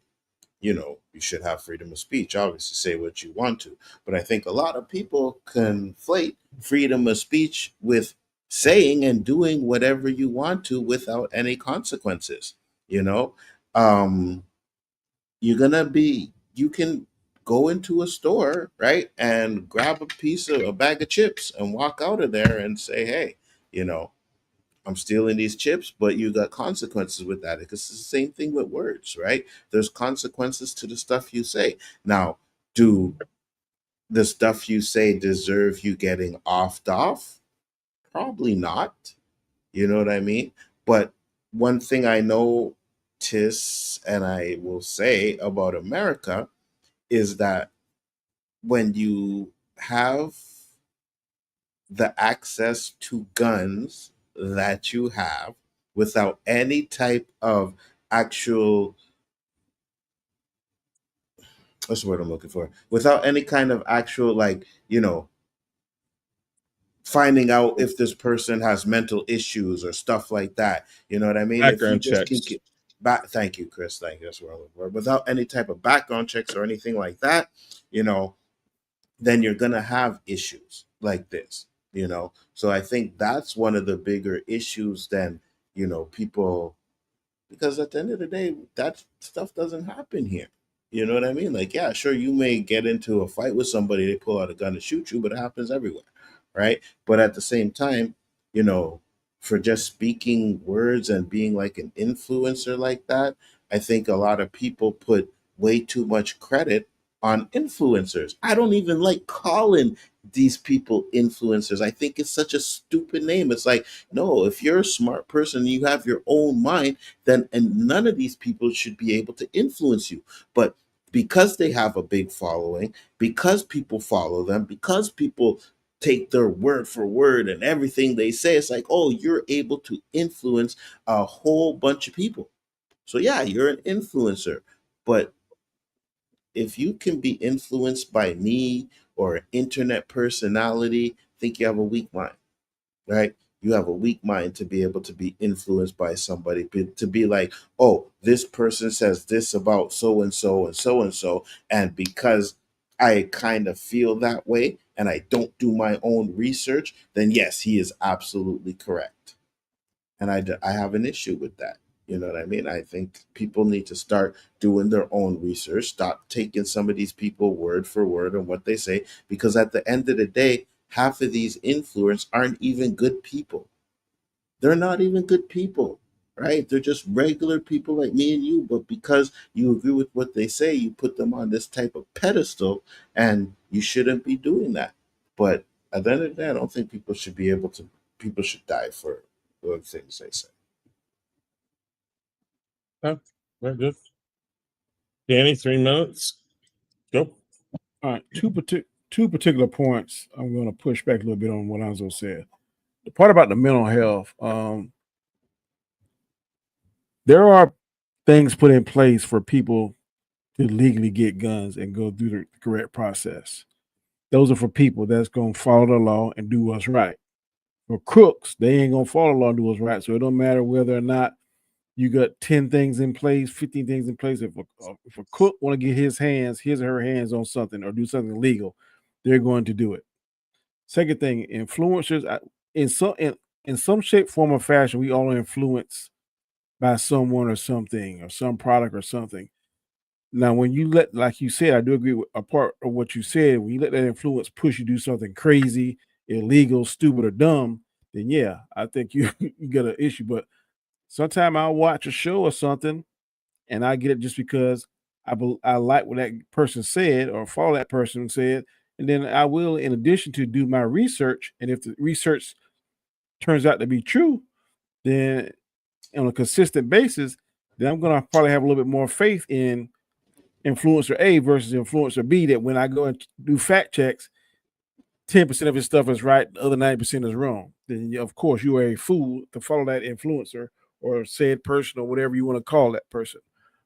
you should have freedom of speech. Obviously, say what you want to. But I think a lot of people conflate freedom of speech with saying and doing whatever you want to without any consequences. You know, um, you can go into a store, right, and grab a bag of chips and walk out of there and say, hey, you know, I'm stealing these chips, but you got consequences with that. Because it's the same thing with words, right? There's consequences to the stuff you say. Now, do the stuff you say deserve you getting offed off? Probably not. You know what I mean? But one thing I know, Tis, and I will say about America is that when you have the access to guns that you have without any type of actual, what's the word I'm looking for, without any kind of actual, like, finding out if this person has mental issues or stuff like that, you know what I mean? If you Background just can checks. get back, thank you, Chris, thank you, that's what I'm looking for, without any type of background checks or anything like that, you know then you're going to have issues like this, So I think that's one of the bigger issues than, people, because at the end of the day, that stuff doesn't happen here. You know what I mean? Like, yeah, sure, you may get into a fight with somebody, they pull out a gun to shoot you, but it happens everywhere, right? But at the same time, you know, for just speaking words and being like an influencer like that, I think a lot of people put way too much credit on influencers. I don't even like calling these people influencers. I think it's such a stupid name. It's like, no, if you're a smart person, you have your own mind, then and none of these people should be able to influence you. But because they have a big following, because people follow them, because people take their word for word and everything they say, it's like, oh, you're able to influence a whole bunch of people. So yeah, you're an influencer. But if you can be influenced by me or an internet personality, I think you have a weak mind, right? You have a weak mind to be able to be influenced by somebody, to be like, oh, this person says this about so and so and so and so. And because I kind of feel that way and I don't do my own research, then yes, he is absolutely correct. And I have an issue with that. You know what I mean? I think people need to start doing their own research, stop taking some of these people word for word on what they say, because at the end of the day, half of these influencers aren't even good people. They're not even good people, right? They're just regular people like me and you. But because you agree with what they say, you put them on this type of pedestal, and you shouldn't be doing that. But at the end of the day, I don't think people should die for the things they say. Oh, very good. Danny, 3 minutes. Go. All right, two particular points. I'm going to push back a little bit on what Anzo said. the part about the mental health, there are things put in place for people to legally get guns and go through the correct process. Those are for people that's going to follow the law and do what's right. For crooks, they ain't going to follow the law and do what's right. So it don't matter whether or not you got 10 things in place, 15 things in place. If a crook want to get his or her hands on something or do something illegal, they're going to do it. Second thing, influencers, in some shape, form, or fashion, we all are influenced by someone or something or some product or something. Now, when you let, like you said, I do agree with a part of what you said. When you let that influence push you to do something crazy, illegal, stupid, or dumb, then yeah, I think you you got an issue. But sometimes I'll watch a show or something, and I get it just because I like what that person said or follow that person said, and then I will, in addition to do my research, and if the research turns out to be true, then on a consistent basis, then I'm gonna probably have a little bit more faith in influencer A versus influencer B. That when I go and do fact checks, 10% of his stuff is right, the other 90% is wrong. Then of course you are a fool to follow that influencer or said person or whatever you want to call that person.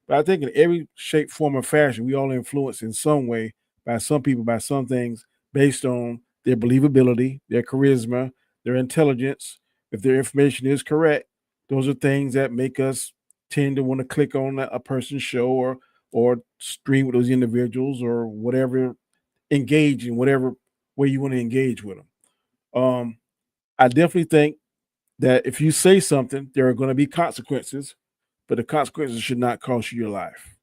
But I think in every shape, form, or fashion, we all influence in some way by some people, by some things, based on their believability, their charisma, their intelligence. If their information is correct, those are things that make us tend to want to click on a person's show or stream with those individuals or whatever, engage in whatever way you want to engage with them. I definitely think that if you say something, there are going to be consequences, but the consequences should not cost you your life.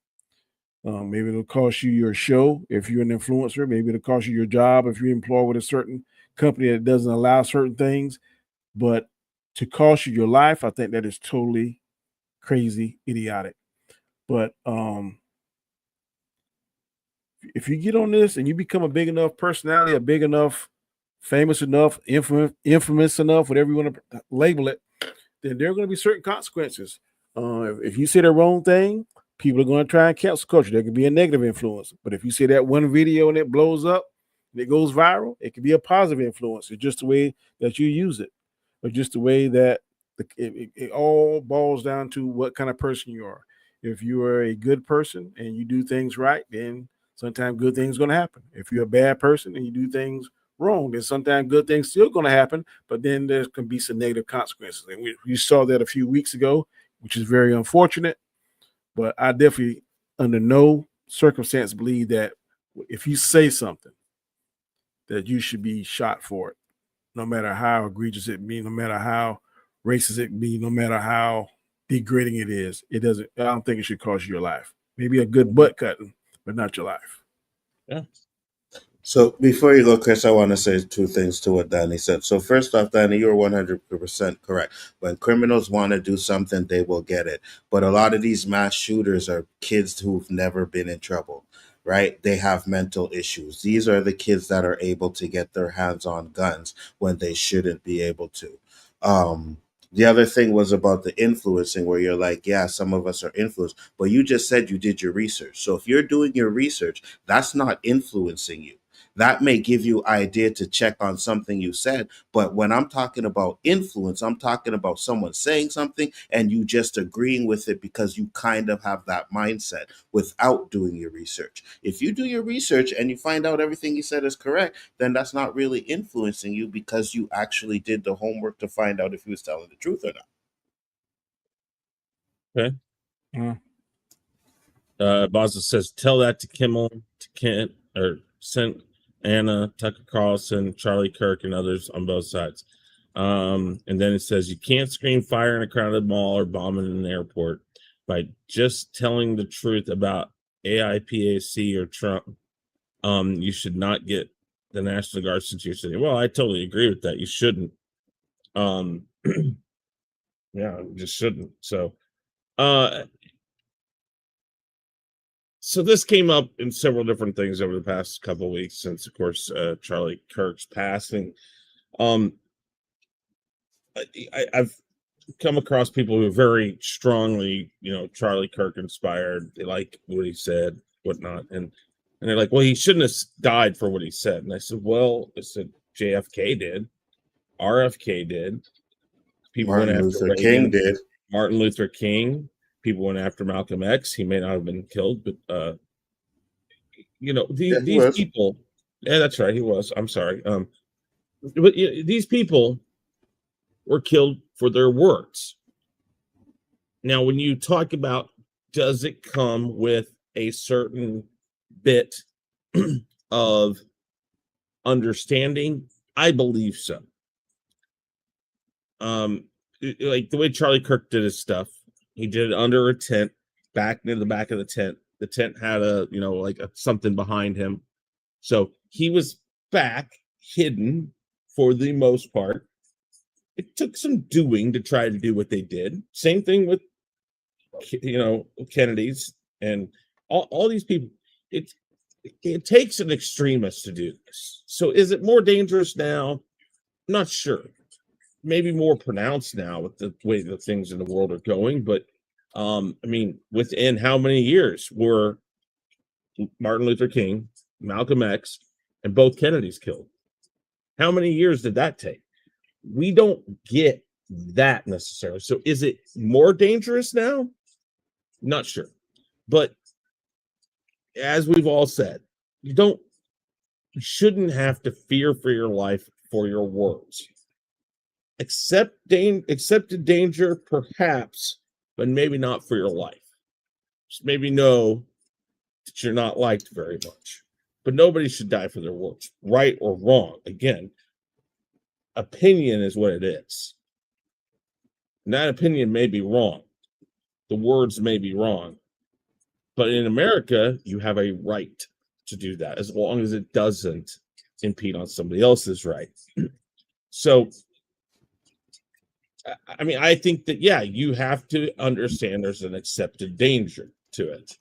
Maybe it'll cost you your show if you're an influencer. Maybe it'll cost you your job if you're employed with a certain company that doesn't allow certain things. But to cost you your life, I think that is totally crazy, idiotic. But if you get on this and you become a big enough personality, a big enough, famous enough, infamous enough, whatever you want to label it, then there are going to be certain consequences. If you say the wrong thing, people are going to try and cancel culture. There could be a negative influence. But if you say that one video and it blows up and it goes viral, it could be a positive influence. It's just the way that you use it, or just the way that it all boils down to what kind of person you are. If you are a good person and you do things right, then sometimes good things are going to happen. If you're a bad person and you do things wrong, then sometimes good things still going to happen, but then there can be some negative consequences. And we saw that a few weeks ago, which is very unfortunate. But I definitely, under no circumstance, believe that if you say something, that you should be shot for it, no matter how egregious it be, no matter how racist it be, no matter how degrading it is. It doesn't. I don't think it should cost you your life. Maybe a good butt cutting, but not your life. Yeah. So before you go, Chris, I want to say two things to what Danny said. So first off, Danny, you're 100% correct. When criminals want to do something, they will get it. But a lot of these mass shooters are kids who've never been in trouble, right? They have mental issues. These are the kids that are able to get their hands on guns when they shouldn't be able to. The other thing was about the influencing, where you're like, yeah, some of us are influenced, but you just said you did your research. So if you're doing your research, that's not influencing you. That may give you idea to check on something you said, but when I'm talking about influence, I'm talking about someone saying something and you just agreeing with it because you kind of have that mindset without doing your research. If you do your research and you find out everything you said is correct, then that's not really influencing you because you actually did the homework to find out if he was telling the truth or not. Okay. Yeah. Boston says, tell that to Kimmel, to Kent, or sent Anna, Tucker Carlson, Charlie Kirk, and others on both sides. And then it says, you can't scream fire in a crowded mall or bombing in an airport by just telling the truth about AIPAC or Trump. You should not get the National Guard since you're city. Well, I totally agree with that. You shouldn't. Yeah, you just shouldn't. So this came up in several different things over the past couple of weeks since, of course, Charlie Kirk's passing. I've come across people who are very strongly, Charlie Kirk inspired. They like what he said, whatnot, and they're like, well, he shouldn't have died for what he said. And I said, JFK did. RFK did. People Martin went after Luther Reagan. King did. Martin Luther King. People went after Malcolm X. He may not have been killed, but Yeah, he these was. people. Yeah, that's right. He was. I'm sorry. But these people were killed for their words. Now, when you talk about, does it come with a certain bit of understanding? I believe so. Like the way Charlie Kirk did his stuff, he did it under a tent, back near the back of the tent. The tent had something behind him, so he was back hidden for the most part. It took some doing to try to do what they did. Same thing with Kennedy's and all these people. It takes an extremist to do this. So is it more dangerous now? I'm not sure. Maybe more pronounced now with the way the things in the world are going. But I mean, within how many years were Martin Luther King, Malcolm X, and both Kennedys killed? How many years did that take? We don't get that necessarily. So is it more dangerous now? Not sure. But as we've all said, you shouldn't have to fear for your life for your words. Accepted danger, perhaps, but maybe not for your life. Just maybe know that you're not liked very much. But nobody should die for their words, right or wrong. Again, opinion is what it is. And that opinion may be wrong. The words may be wrong. But in America, you have a right to do that as long as it doesn't impede on somebody else's right. So, I mean, I think that, yeah, you have to understand there's an accepted danger to it.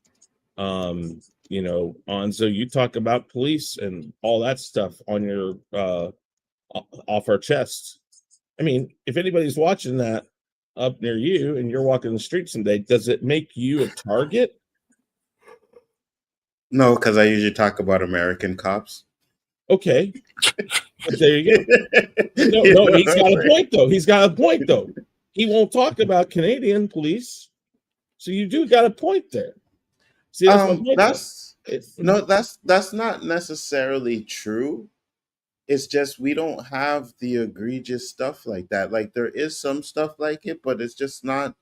Nzo, you talk about police and all that stuff on your off our chests. I mean, if anybody's watching that up near you and you're walking the street someday, does it make you a target? No, because I usually talk about American cops. Okay. But there you go. No, he's got a point, though. He's got a point, though. He won't talk about Canadian police. So you do got a point there. See, that's my point. That's not necessarily true. It's just we don't have the egregious stuff like that. Like there is some stuff like it, but it's just not.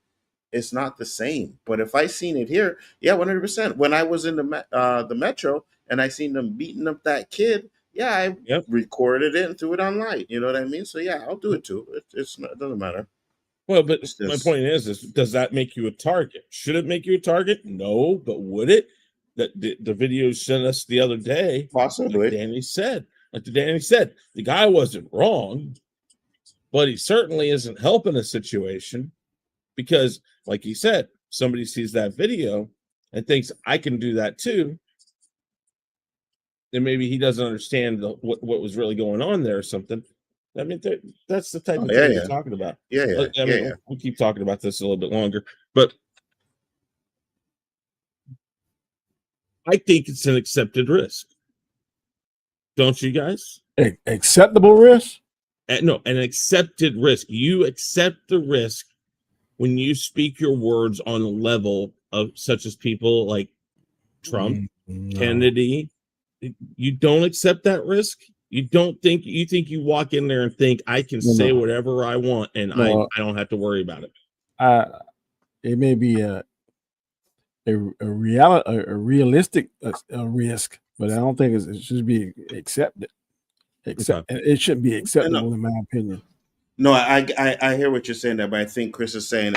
It's not the same. But if I seen it here, yeah, 100%. When I was in the metro and I seen them beating up that kid, yeah, I recorded it and threw it online. You know what I mean? So yeah, I'll do it too. It doesn't matter. Well, but my point is, does that make you a target? Should it make you a target? No, but would it? That the video sent us the other day, possibly. Like Danny said, the guy wasn't wrong, but he certainly isn't helping a situation because, like he said, somebody sees that video and thinks I can do that too. Then maybe he doesn't understand what was really going on there or something. I mean, that's the type of thing we're talking about. We'll keep talking about this a little bit longer, but I think it's an accepted risk. Don't you guys? Acceptable risk? No, an accepted risk. You accept the risk when you speak your words on a level of such as people like Trump, Kennedy. You don't accept that risk. You think you walk in there and think I can say whatever I want and I don't have to worry about it. It may be a realistic risk, but I don't think it should be accepted. It shouldn't be acceptable in my opinion. No, I hear what you're saying there, but I think Chris is saying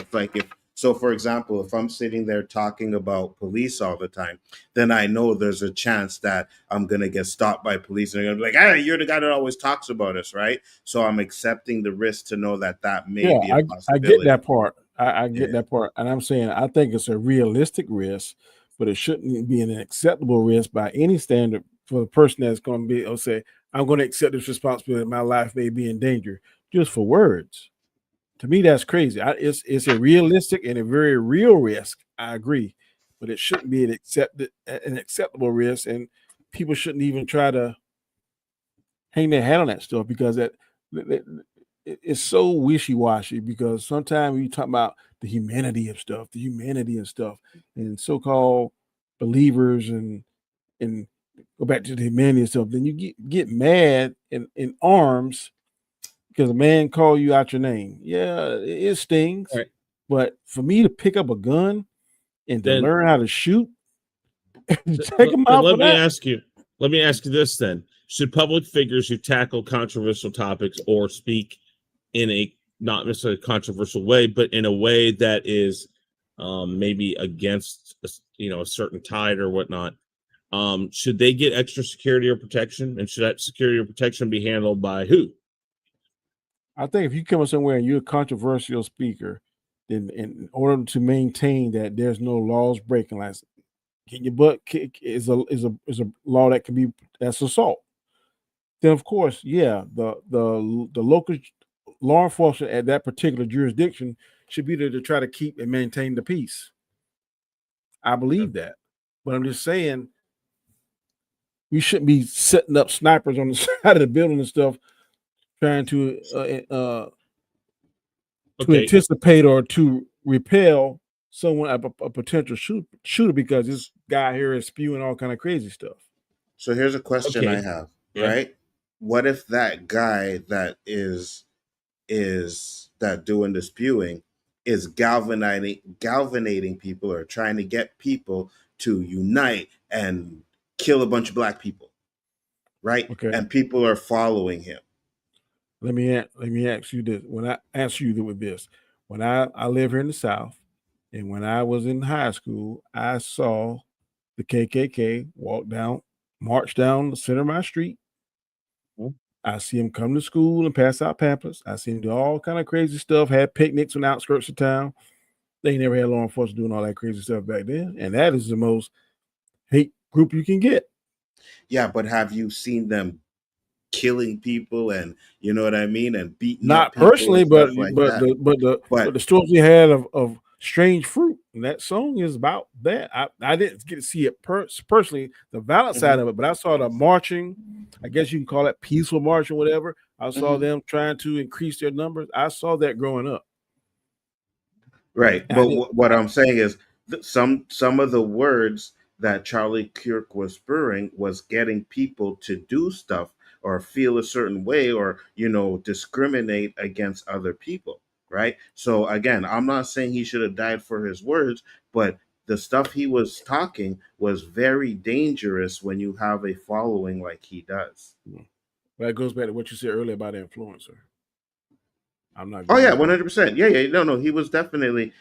so, for example, if I'm sitting there talking about police all the time, then I know there's a chance that I'm going to get stopped by police and they're going to be like, hey, you're the guy that always talks about us, right? So I'm accepting the risk to know that may be a possibility. I get that part. I get that part. And I'm saying I think it's a realistic risk, but it shouldn't be an acceptable risk by any standard for the person that's going to be, or say, I'm going to accept this responsibility. My life may be in danger just for words. To me, that's crazy. It's a realistic and a very real risk. I agree, but it shouldn't be an acceptable risk, and people shouldn't even try to hang their hat on that stuff because it's so wishy-washy because sometimes you talk about the humanity of stuff, and so-called believers and go back to the humanity and stuff. Then you get mad and in arms because a man call you out your name. Yeah, it stings. Right. But for me to pick up a gun and to Then learn how to shoot, th- take him out for let me that. ask you. Let me ask you this then: should public figures who tackle controversial topics or speak in a not necessarily controversial way, but in a way that is maybe against a certain tide or whatnot, should they get extra security or protection? And should that security or protection be handled by who? I think if you come somewhere and you're a controversial speaker, then in order to maintain that there's no laws breaking, like getting your butt kicked is a law that can be that's assault. Then of course, yeah, the local law enforcement at that particular jurisdiction should be there to try to keep and maintain the peace. I believe that, but I'm just saying we shouldn't be setting up snipers on the side of the building and stuff, trying to Okay, anticipate or to repel someone a potential shooter because this guy here is spewing all kind of crazy stuff. So here's a question I okay, have, yeah, right? What if that guy that is that doing the spewing is galvanizing people or trying to get people to unite and kill a bunch of black people, right? Okay, And people are following him. let me ask you this. When I answer you with this, when I live here in the South, and when I was in high school, I saw the KKK march down the center of my street. Mhm. I see them come to school and pass out pamphlets. I see them do all kind of crazy stuff. Had picnics on the outskirts of town. They never had law enforcement doing all that crazy stuff back then, and that is the most hate group you can get. Yeah, but have you seen them killing people and you know what I mean and beating up Not people and personally, but stuff like but that? the but the but But the stories we had of strange fruit, and that song is about that. I didn't get to see it personally, the violent side mhm, of it, but I saw the marching. I guess you can call it peaceful march or whatever. I saw mhm. them trying to increase their numbers. I saw that growing up. Right, And I but did. what I'm saying is some of the words that Charlie Kirk was spurring was getting people to do stuff or feel a certain way or discriminate against other people, right? So again, I'm not saying he should have died for his words, but the stuff he was talking was very dangerous when you have a following like he does. But that goes back to what you said earlier about influencer. I'm not Oh going yeah, there. 100%. Yeah, yeah. No, he was definitely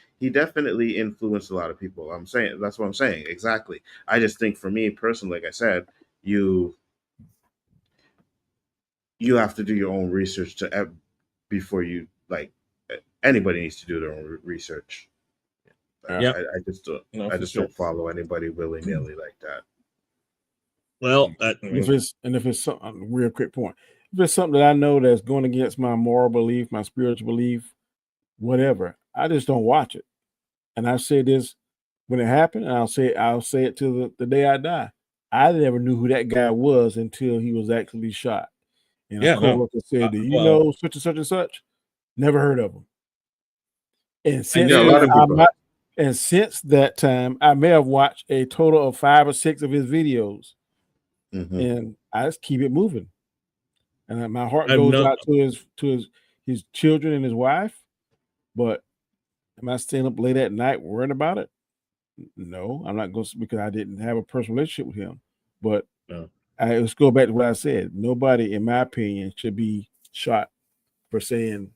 influenced a lot of people. I'm saying that's what I'm saying. Exactly. I just think for me personally, like I said, you you have to do your own research before you like anybody needs to do their own research. yeah, I just don't no, I for just sure. don't follow anybody willy nilly like that. Well, I If mean, it's something real quick point, if it's something that I know that's going against my moral belief, my spiritual belief, whatever, I just don't watch it. And I say this when it happened, and I'll say it till the day I die. I never knew who that guy was until he was actually shot. And a yeah, no, coworker said, "Do you well, know such and such and such?" Never heard of him. And I since Yeah, a knew. lot then, of people have. and since that time, I may have watched a total of 5 or 6 of his videos, Hmm. and I just keep it moving. And my heart I've goes no. out to his children and his wife. But am I staying up late at night worrying about it? No, I'm not going to because I didn't have a personal relationship with him. But No, let's go back to what I said. Nobody, in my opinion, should be shot for saying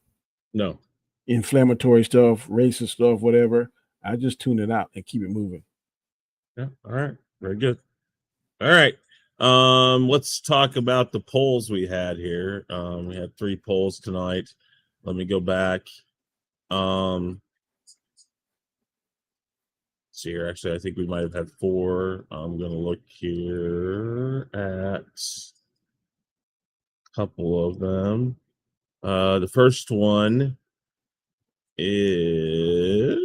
no. inflammatory stuff, racist stuff, whatever. I just tune it out and keep it moving. Yeah, all right, very good. All right. Let's talk about the polls we had here. We had 3 polls tonight. Let me go back. See here. Actually, I think we might have had 4. I'm gonna look here at a couple of them. The first one is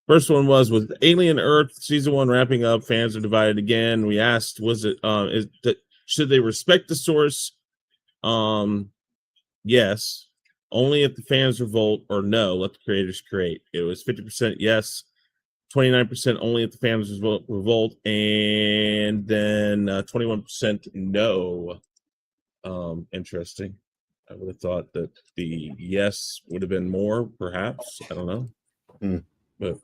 first one was with Alien Earth season 1 wrapping up. Fans are divided again. We asked, was it is that should they respect the source Yes, only if the fans revolt, or no, let the creators create. It was 50% yes, 29% only if the fans revolt, and then 21% no. Interesting. I would have thought that the yes would have been more, perhaps. I don't know. But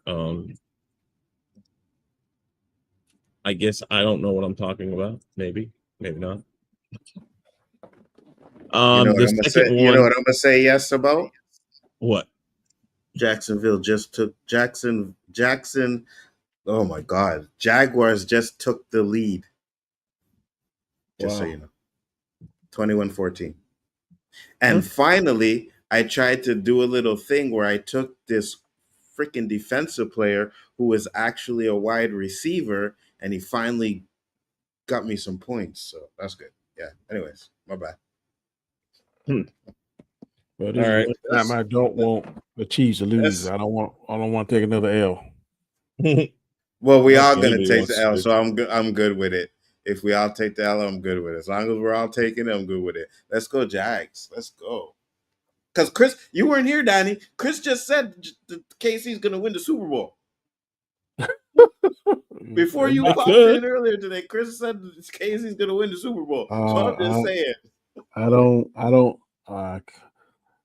I guess I don't know what I'm talking about. Maybe not. The second You know one. what I'm gonna say yes about? What? Jacksonville just took Jackson. Oh my God! Jaguars just took the lead. Just so you know, 21-14. And finally, I tried to do a little thing where I took this freaking defensive player who was actually a wide receiver, and he finally got me some points. So that's good. Yeah. Anyways, my bad. But this is one time I don't want the Chiefs to lose. I don't want to take another L. Well, we are gonna take the L, so I'm good with it. If we all take the L, I'm good with it. As long as we're all taking it, I'm good with it. Let's go, Jags. Let's go. Because Chris, you weren't here, Danny. Chris just said KC's gonna win the Super Bowl. Before you popped in earlier today, Chris said KC's gonna win the Super Bowl. So I'm just saying. I don't.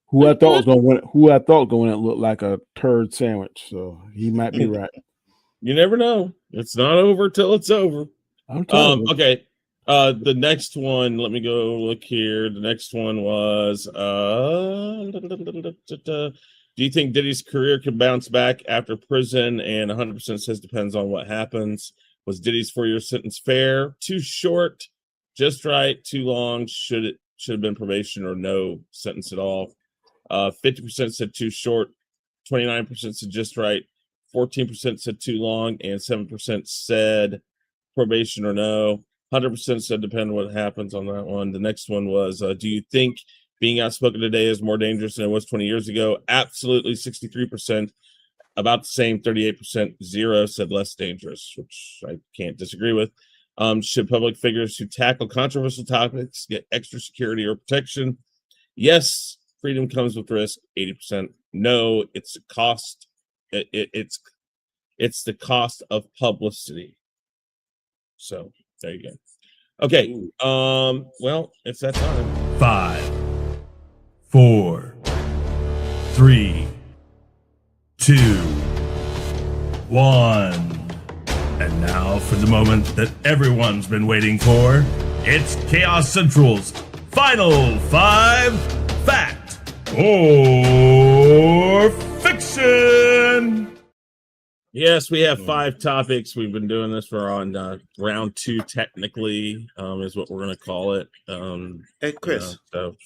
Who I thought was gonna win? Who I thought going to look like a turd sandwich. So he might be right. You never know. It's not over till it's over. I'm telling you. Okay. The next one, let me go look here. The next one was do you think Diddy's career could bounce back after prison? And 100% says depends on what happens. Was Diddy's 4-year sentence fair? Too short? Just right? Too long? Should have been probation or no sentence at all? 50% said too short, 29% said just right, 14% said too long, and 7% said probation or no. 100% said depend on what happens on that one. The next one was, do you think being outspoken today is more dangerous than it was 20 years ago? Absolutely, 63%. About the same, 38%. Zero said less dangerous, which I can't disagree with. Should public figures who tackle controversial topics get extra security or protection? Yes, freedom comes with risk. 80%. No, it's a cost. It's the cost of publicity. So there you go. Okay. Well, it's that time. 5, 4, 3, 2, 1. And now for the moment that everyone's been waiting for. It's Chaos Central's Final 5 Fact or Fiction. Yes, we have 5 topics. We've been doing this for on round 2, technically, is what we're going to call it. Hey, Chris.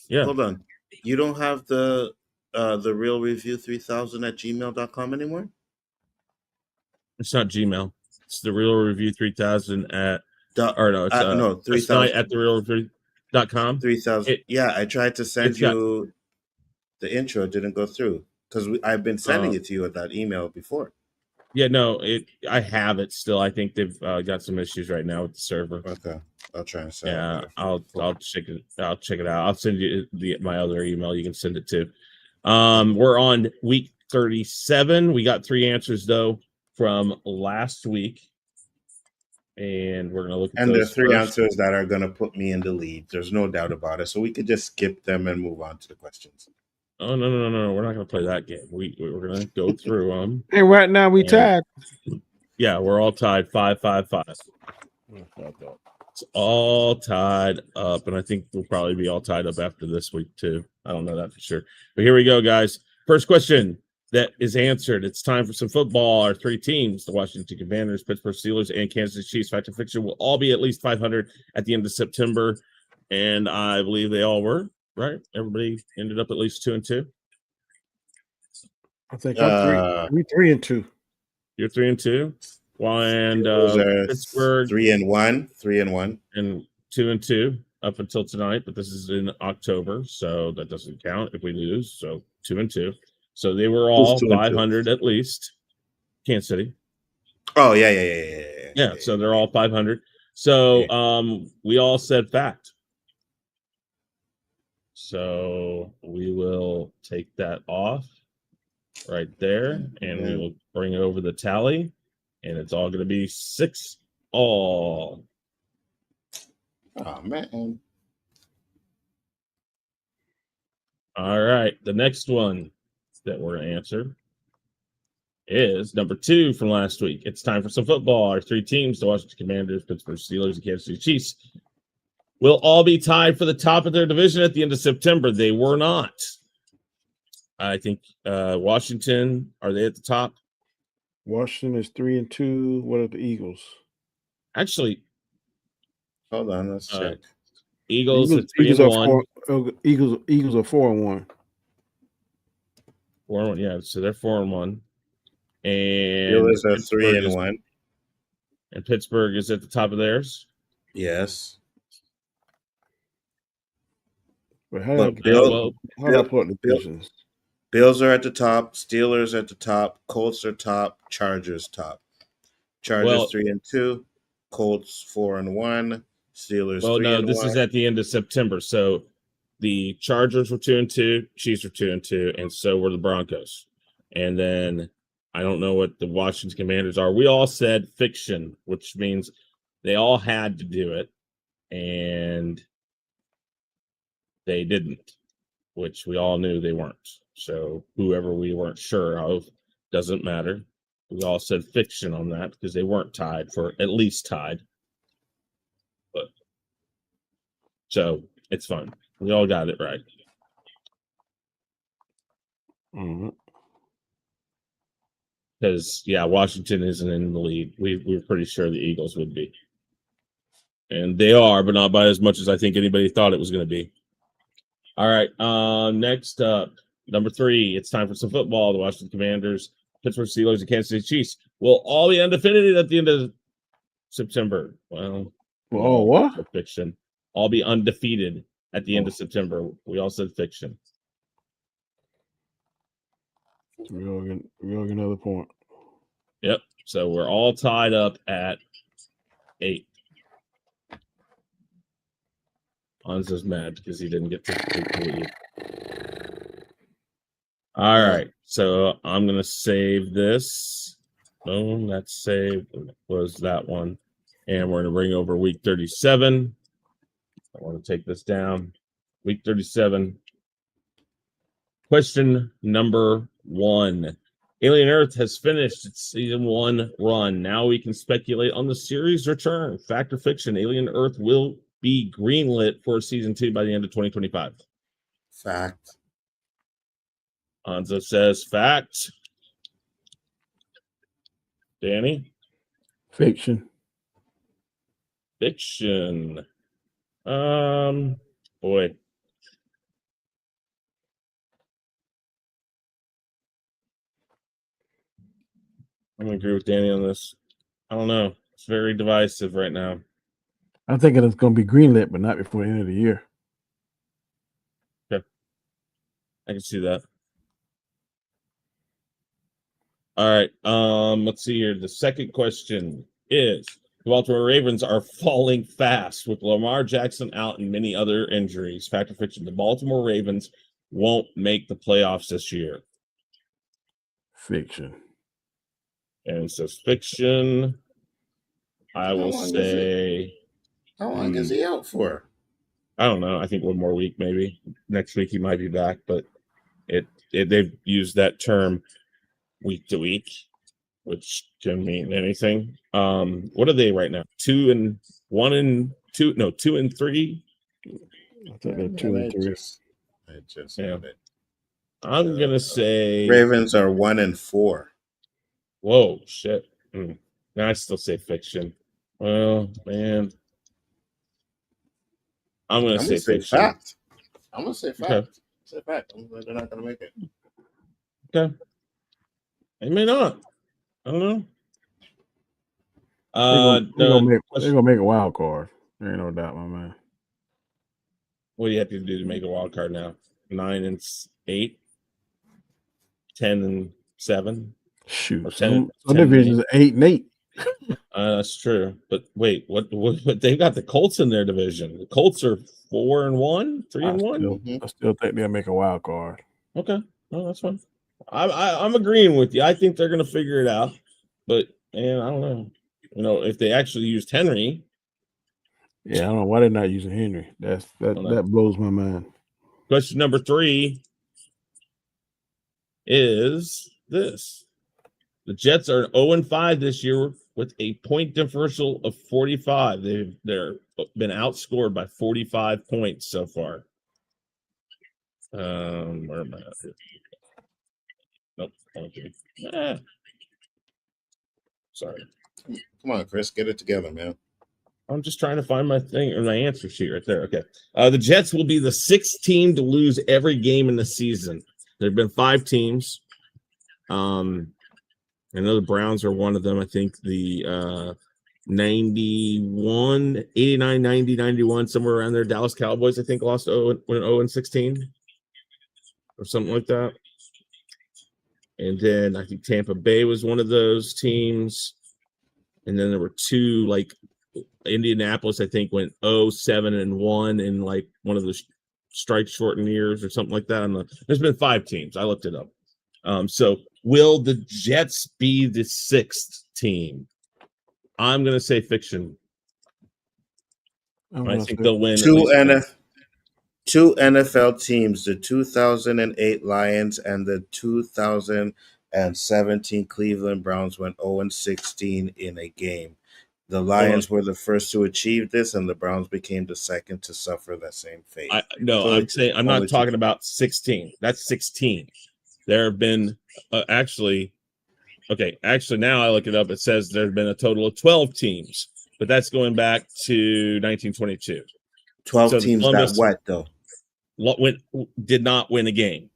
Yeah. Hold on. You don't have the Real Review 3000 at gmail.com anymore? It's not Gmail. It's the Real Review 3000 at no, 3000 at the realreview.com. 3000. Yeah, I tried to send you the intro. It didn't go through because I've been sending it to you at that email before. Yeah, no, I have it still. I think they've got some issues right now with the server. Okay, I'll try and send it. Yeah, I'll check it. I'll check it out. I'll send you my other email. You can send it to. We're on week 37. We got 3 answers though from last week, and we're gonna look at and those. And there are 3 answers that are gonna put me in the lead. There's no doubt about it. So we could just skip them and move on to the questions. Oh no! We're not gonna play that game. We're gonna go through them. And right now we tied. Yeah, we're all tied 5-5-5. It's all tied up, and I think we'll probably be all tied up after this week too. I don't know that for sure. But here we go, guys. First question that is answered. It's time for some football. Our 3 teams, the Washington Commanders, Pittsburgh Steelers, and Kansas City Chiefs, Fact or Fiction, will all be at least 500 at the end of September, and I believe they all were. Right? Everybody ended up at least 2-2. I think I'm 3-2. You're 3-2. Well, and Pittsburgh 3-1, and 2-2 up until tonight. But this is in October, so that doesn't count if we lose. So 2-2. So they were all 500 at least. Kansas City. Oh yeah. So they're all 500. So we all said fact. So we will take that off right there, and we will bring it over the tally, and it's all going to be 6-all. Oh man. All right. The next one that we're going to answer is number 2 from last week. It's time for some football. Our 3 teams, the Washington Commanders, Pittsburgh Steelers, and Kansas City Chiefs, will all be tied for the top of their division at the end of September. They were not. I think Washington, are they at the top? Washington is 3-2. What are the Eagles? Actually, Hold on, let's check. Eagles are Eagles 3-1. Eagles are 4-1. 4-1, yeah. So they're 4-1. And Steelers are 3-1. And Pittsburgh is at the top of theirs. Yes. But how do I put the divisions? Bills are at the top. Steelers at the top. Colts are top. Chargers top. Chargers 3-2. Colts 4-1. Steelers 3-1. No, this is at the end of September. So the Chargers were 2-2, Chiefs were 2-2, and so were the Broncos. And then I don't know what the Washington Commanders are. We all said fiction, which means they all had to do it, and they didn't, which we all knew they weren't. So whoever we weren't sure of, doesn't matter. We all said fiction on that because they weren't tied, for at least tied. But so it's fine. We all got it right. Mm-hmm. Because, Washington isn't in the lead. We were pretty sure the Eagles would be. And they are, but not by as much as I think anybody thought it was going to be. All right, next up, number 3, it's time for some football. The Washington Commanders, Pittsburgh Steelers, and Kansas City Chiefs will all be undefeated at the end of September. Well, what? Fiction. All be undefeated at the end of September. We all said fiction. We all get another point. Yep. So we're all tied up at 8. Anzo's mad because he didn't get to take the lead. All right. So I'm going to save this. Boom. That's saved. Was that one. And we're going to bring over week 37. I want to take this down. Week 37. Question number 1. Alien Earth has finished its season 1 run. Now we can speculate on the series return. Fact or fiction? Alien Earth will be greenlit for season 2 by the end of 2025. Fact. Anzo says fact. Danny? Fiction. Fiction. Boy. I'm going to agree with Danny on this. I don't know. It's very divisive right now. I'm thinking it's going to be greenlit, but not before the end of the year. Okay. I can see that. All right. Let's see here. The second question is, the Baltimore Ravens are falling fast with Lamar Jackson out and many other injuries. Fact or fiction? The Baltimore Ravens won't make the playoffs this year. Fiction. And it says fiction. I will say. How long is he out for? I don't know. I think one more week, maybe. Next week he might be back, but they've used that term week to week, which can mean anything. What are they right now? 2-1 and 2? No, 2-3. I think they're 2-3. I just I'm gonna say Ravens are 1-4. Whoa, shit. No, I still say fiction. Well, man. I'm gonna say fiction. Fact. I'm gonna say fact. Okay. Say fact. They're not gonna make it. Okay. They may not. I don't know. They're gonna make a wild card. There ain't no doubt, my man. What do you have to do to make a wild card now? 9-8, 10-7. Shoot, 10, some divisions are 8-8. That's true. But wait, what? They got the Colts in their division. The Colts are 4-1, 3-1. I still think they'll make a wild card. Okay, no, that's fine. I'm agreeing with you. I think they're going to figure it out, but man, I don't know. You know, if they actually used Henry. Yeah, I don't know why they're not using Henry. That blows my mind. Question number 3 is this: the Jets are 0-5 this year with a point differential of 45. They're been outscored by 45 points so far. Where am I at here? Nope. Okay. Sorry. Come on, Chris, get it together, man. I'm just trying to find my thing or my answer sheet right there. Okay. The Jets will be the 6th team to lose every game in the season. There have been 5 teams. I know the Browns are one of them. I think the 91, 89, 90, 91, somewhere around there. Dallas Cowboys, I think, lost 0-16 or something like that. And then I think Tampa Bay was one of those teams. And then there were 2, like Indianapolis, I think, went 0-7-1 in like one of the strike shortened years or something like that. There's been 5 teams. I looked it up. So will the Jets be the 6th team? I'm going to say fiction. I think they'll win. 2 NFL teams, the 2008 Lions and the 2017 Cleveland Browns went 0-16 in a game. The Lions were the first to achieve this, and the Browns became the second to suffer that same fate. I'm not talking about 16. That's 16. There have been actually, now I look it up. It says there have been a total of 12 teams, but that's going back to 1922. 12 teams that what, though? Did not win a game.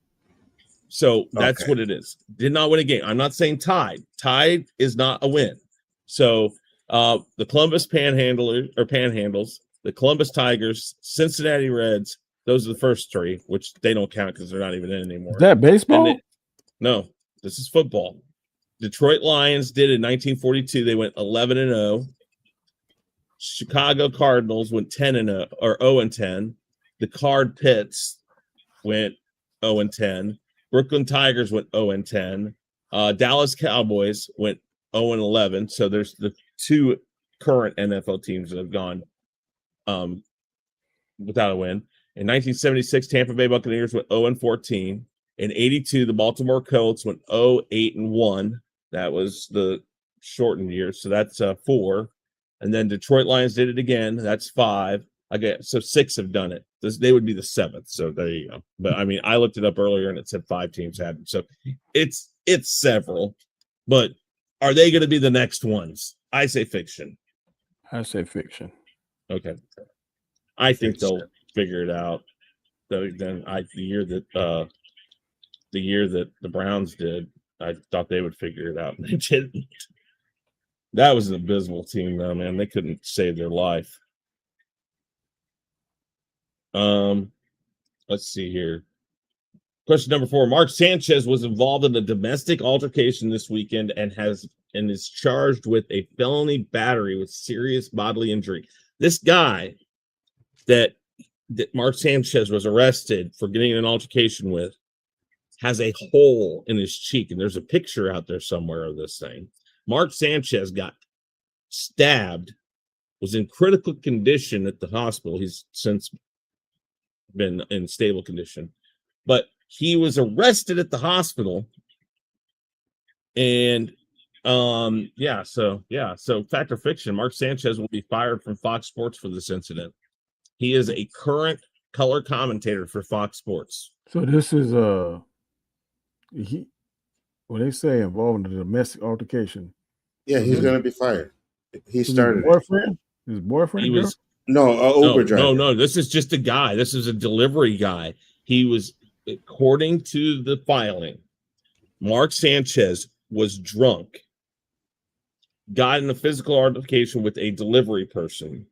So that's what it is. Did not win a game. I'm not saying tied. Tied is not a win. So the Columbus Panhandles, the Columbus Tigers, Cincinnati Reds, those are the first 3, which they don't count because they're not even in anymore. Is that baseball? No, this is football. Detroit Lions did in 1942. They went 11-0. Chicago Cardinals went 10-0 or 0-10. The Card Pits went 0-10. Brooklyn Tigers went 0-10. Dallas Cowboys went 0-11. So there's the 2 current NFL teams that have gone without a win. In 1976, Tampa Bay Buccaneers went 0-14. In 82, the Baltimore Colts went 0-8-1. That was the shortened year. So that's 4. And then Detroit Lions did it again. That's 5. So 6 have done it. They would be the 7th. So there you go. But I mean, I looked it up earlier and it said 5 teams had it. So it's several. But are they going to be the next ones? I say fiction. I say fiction. Okay. I think they'll figure it out. Then the year that the Browns did, I thought they would figure it out, and they didn't. That was an abysmal team, though, man. They couldn't save their life. Let's see here. Question number 4. Mark Sanchez was involved in a domestic altercation this weekend and is charged with a felony battery with serious bodily injury. This guy that Mark Sanchez was arrested for getting in an altercation with has a hole in his cheek, and there's a picture out there somewhere of this thing. Mark Sanchez got stabbed, was in critical condition at the hospital. He's since been in stable condition, but he was arrested at the hospital. And so fact or fiction, Mark Sanchez will be fired from Fox Sports for this incident. He is a current color commentator for Fox Sports. So this is when they say involved in a domestic altercation. Yeah, he's going to be fired. He started his boyfriend. He was Uber driver. No. This is just a guy. This is a delivery guy. He was, according to the filing, Mark Sanchez was drunk, got in a physical altercation with a delivery person,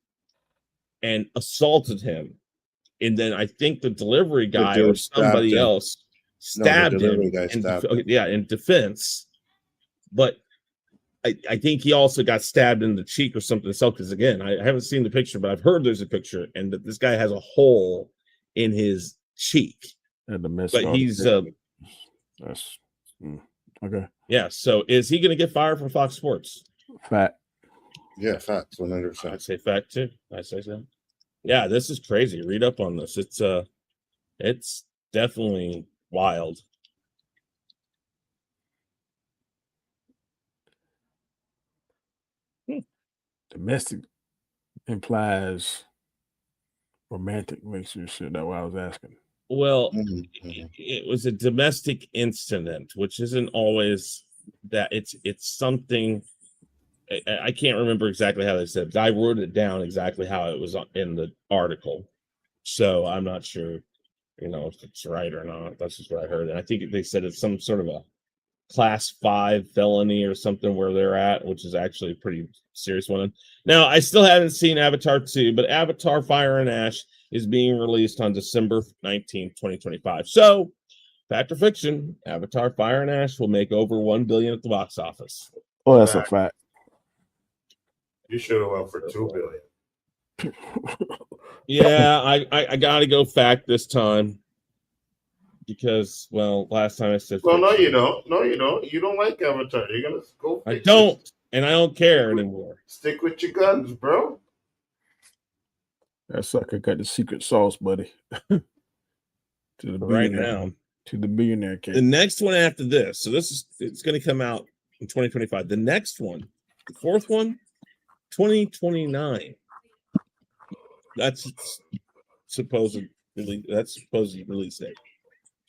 and assaulted him. And then I think the delivery guy or somebody else stabbed him in defense. But I think he also got stabbed in the cheek or something. So, because again, I haven't seen the picture, but I've heard there's a picture, and that this guy has a hole in his cheek. And the mess. But he's that's okay. Yeah. So is he going to get fired from Fox Sports? Fact. Yeah, facts, 100%. I'd say fact too. I say so. Yeah, this is crazy. Read up on this. It's definitely wild. Domestic implies romantic relationship. That's what I was asking. Well, Mm-hmm. it was a domestic incident, which isn't always that. It's something. I can't remember exactly how they said it. I wrote it down exactly how it was in the article, so I'm not sure, if it's right or not. That's just what I heard, and I think they said it's some sort of a class 5 felony or something where they're at, which is actually a pretty serious one. Now, I still haven't seen Avatar 2, but Avatar Fire and Ash is being released on December 19th, 2025. So, fact or fiction, Avatar Fire and Ash will make over $1 billion at the box office. Oh, that's a fact. You should have went for $2 billion. Yeah, I gotta go fact this time. Because, well, last time I said Well, no, fiction. you don't. No, you don't. You don't like Avatar. You're gonna go. I don't, and I don't care anymore. Stick with your guns, bro. That sucker got the secret sauce, buddy. To the Right billionaire. now. To the billionaire The case. next one after this, so it's going to come out in 2025. The next one, the fourth one, 2029. That's supposed release date.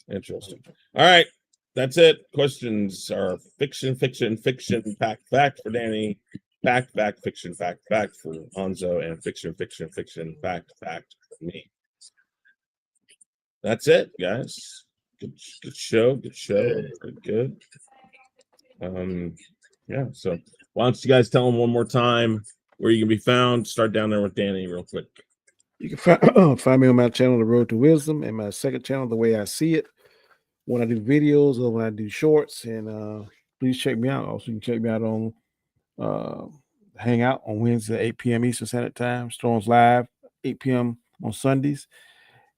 Interesting. All right, that's it. Questions are fiction, fact for Danny, fact, fiction, fact for Nzo, and fiction, fact for me. That's it, guys. Good show. Very good. Yeah. So why don't you guys tell them one more time where you can be found? Start down there with Danny real quick. You can find me on my channel, The Road to Wisdom, and my second channel, The Way I See It. When I do videos or when I do shorts, and please check me out. Also, you can check me out on Hangout on Wednesday, 8 p.m. Eastern Standard Time. Storms Live, 8 p.m. on Sundays.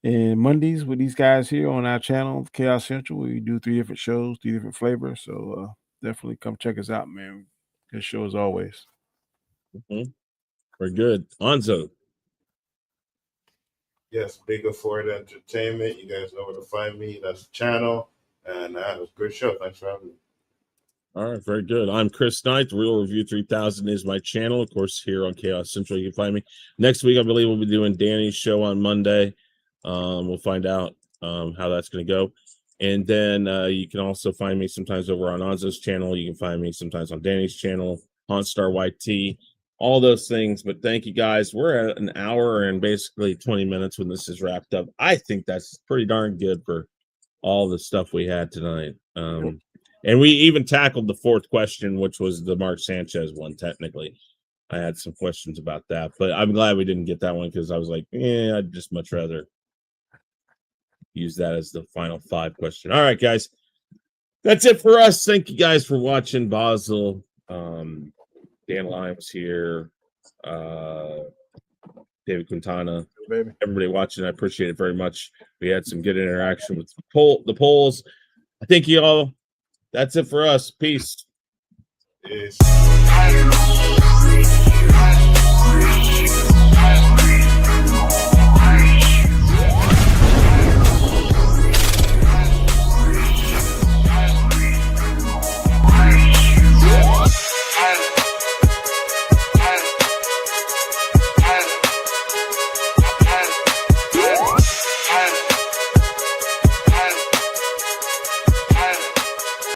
And Mondays with these guys here on our channel, Chaos Central, we do 3 different shows, 3 different flavors. So definitely come check us out, man. Good show as always. Mm-hmm. Very good. Nzo. Yes, Biggaford Entertainment. You guys know where to find me. That's the channel. And it was a great show. Thanks for having me. All right, very good. I'm Chris Knight. The Real Review 3000 is my channel. Of course, here on Chaos Central, you can find me. Next week, I believe we'll be doing Danny's show on Monday. We'll find out how that's going to go. And then you can also find me sometimes over on Nzo's channel. You can find me sometimes on Danny's channel, Haunstar YT, all those things. But thank you, guys. We're at an hour and basically 20 minutes when this is wrapped up. I think that's pretty darn good for all the stuff we had tonight. And we even tackled the fourth question, which was the Mark Sanchez one, technically. I had some questions about that, but I'm glad we didn't get that one because I was like, I'd just much rather use that as the final 5 question. All right, guys. That's it for us. Thank you guys for watching. Basel, Dan Lyons here, David Quintana, everybody watching. I appreciate it very much. We had some good interaction with the polls. I thank you all. That's it for us. Peace. Peace.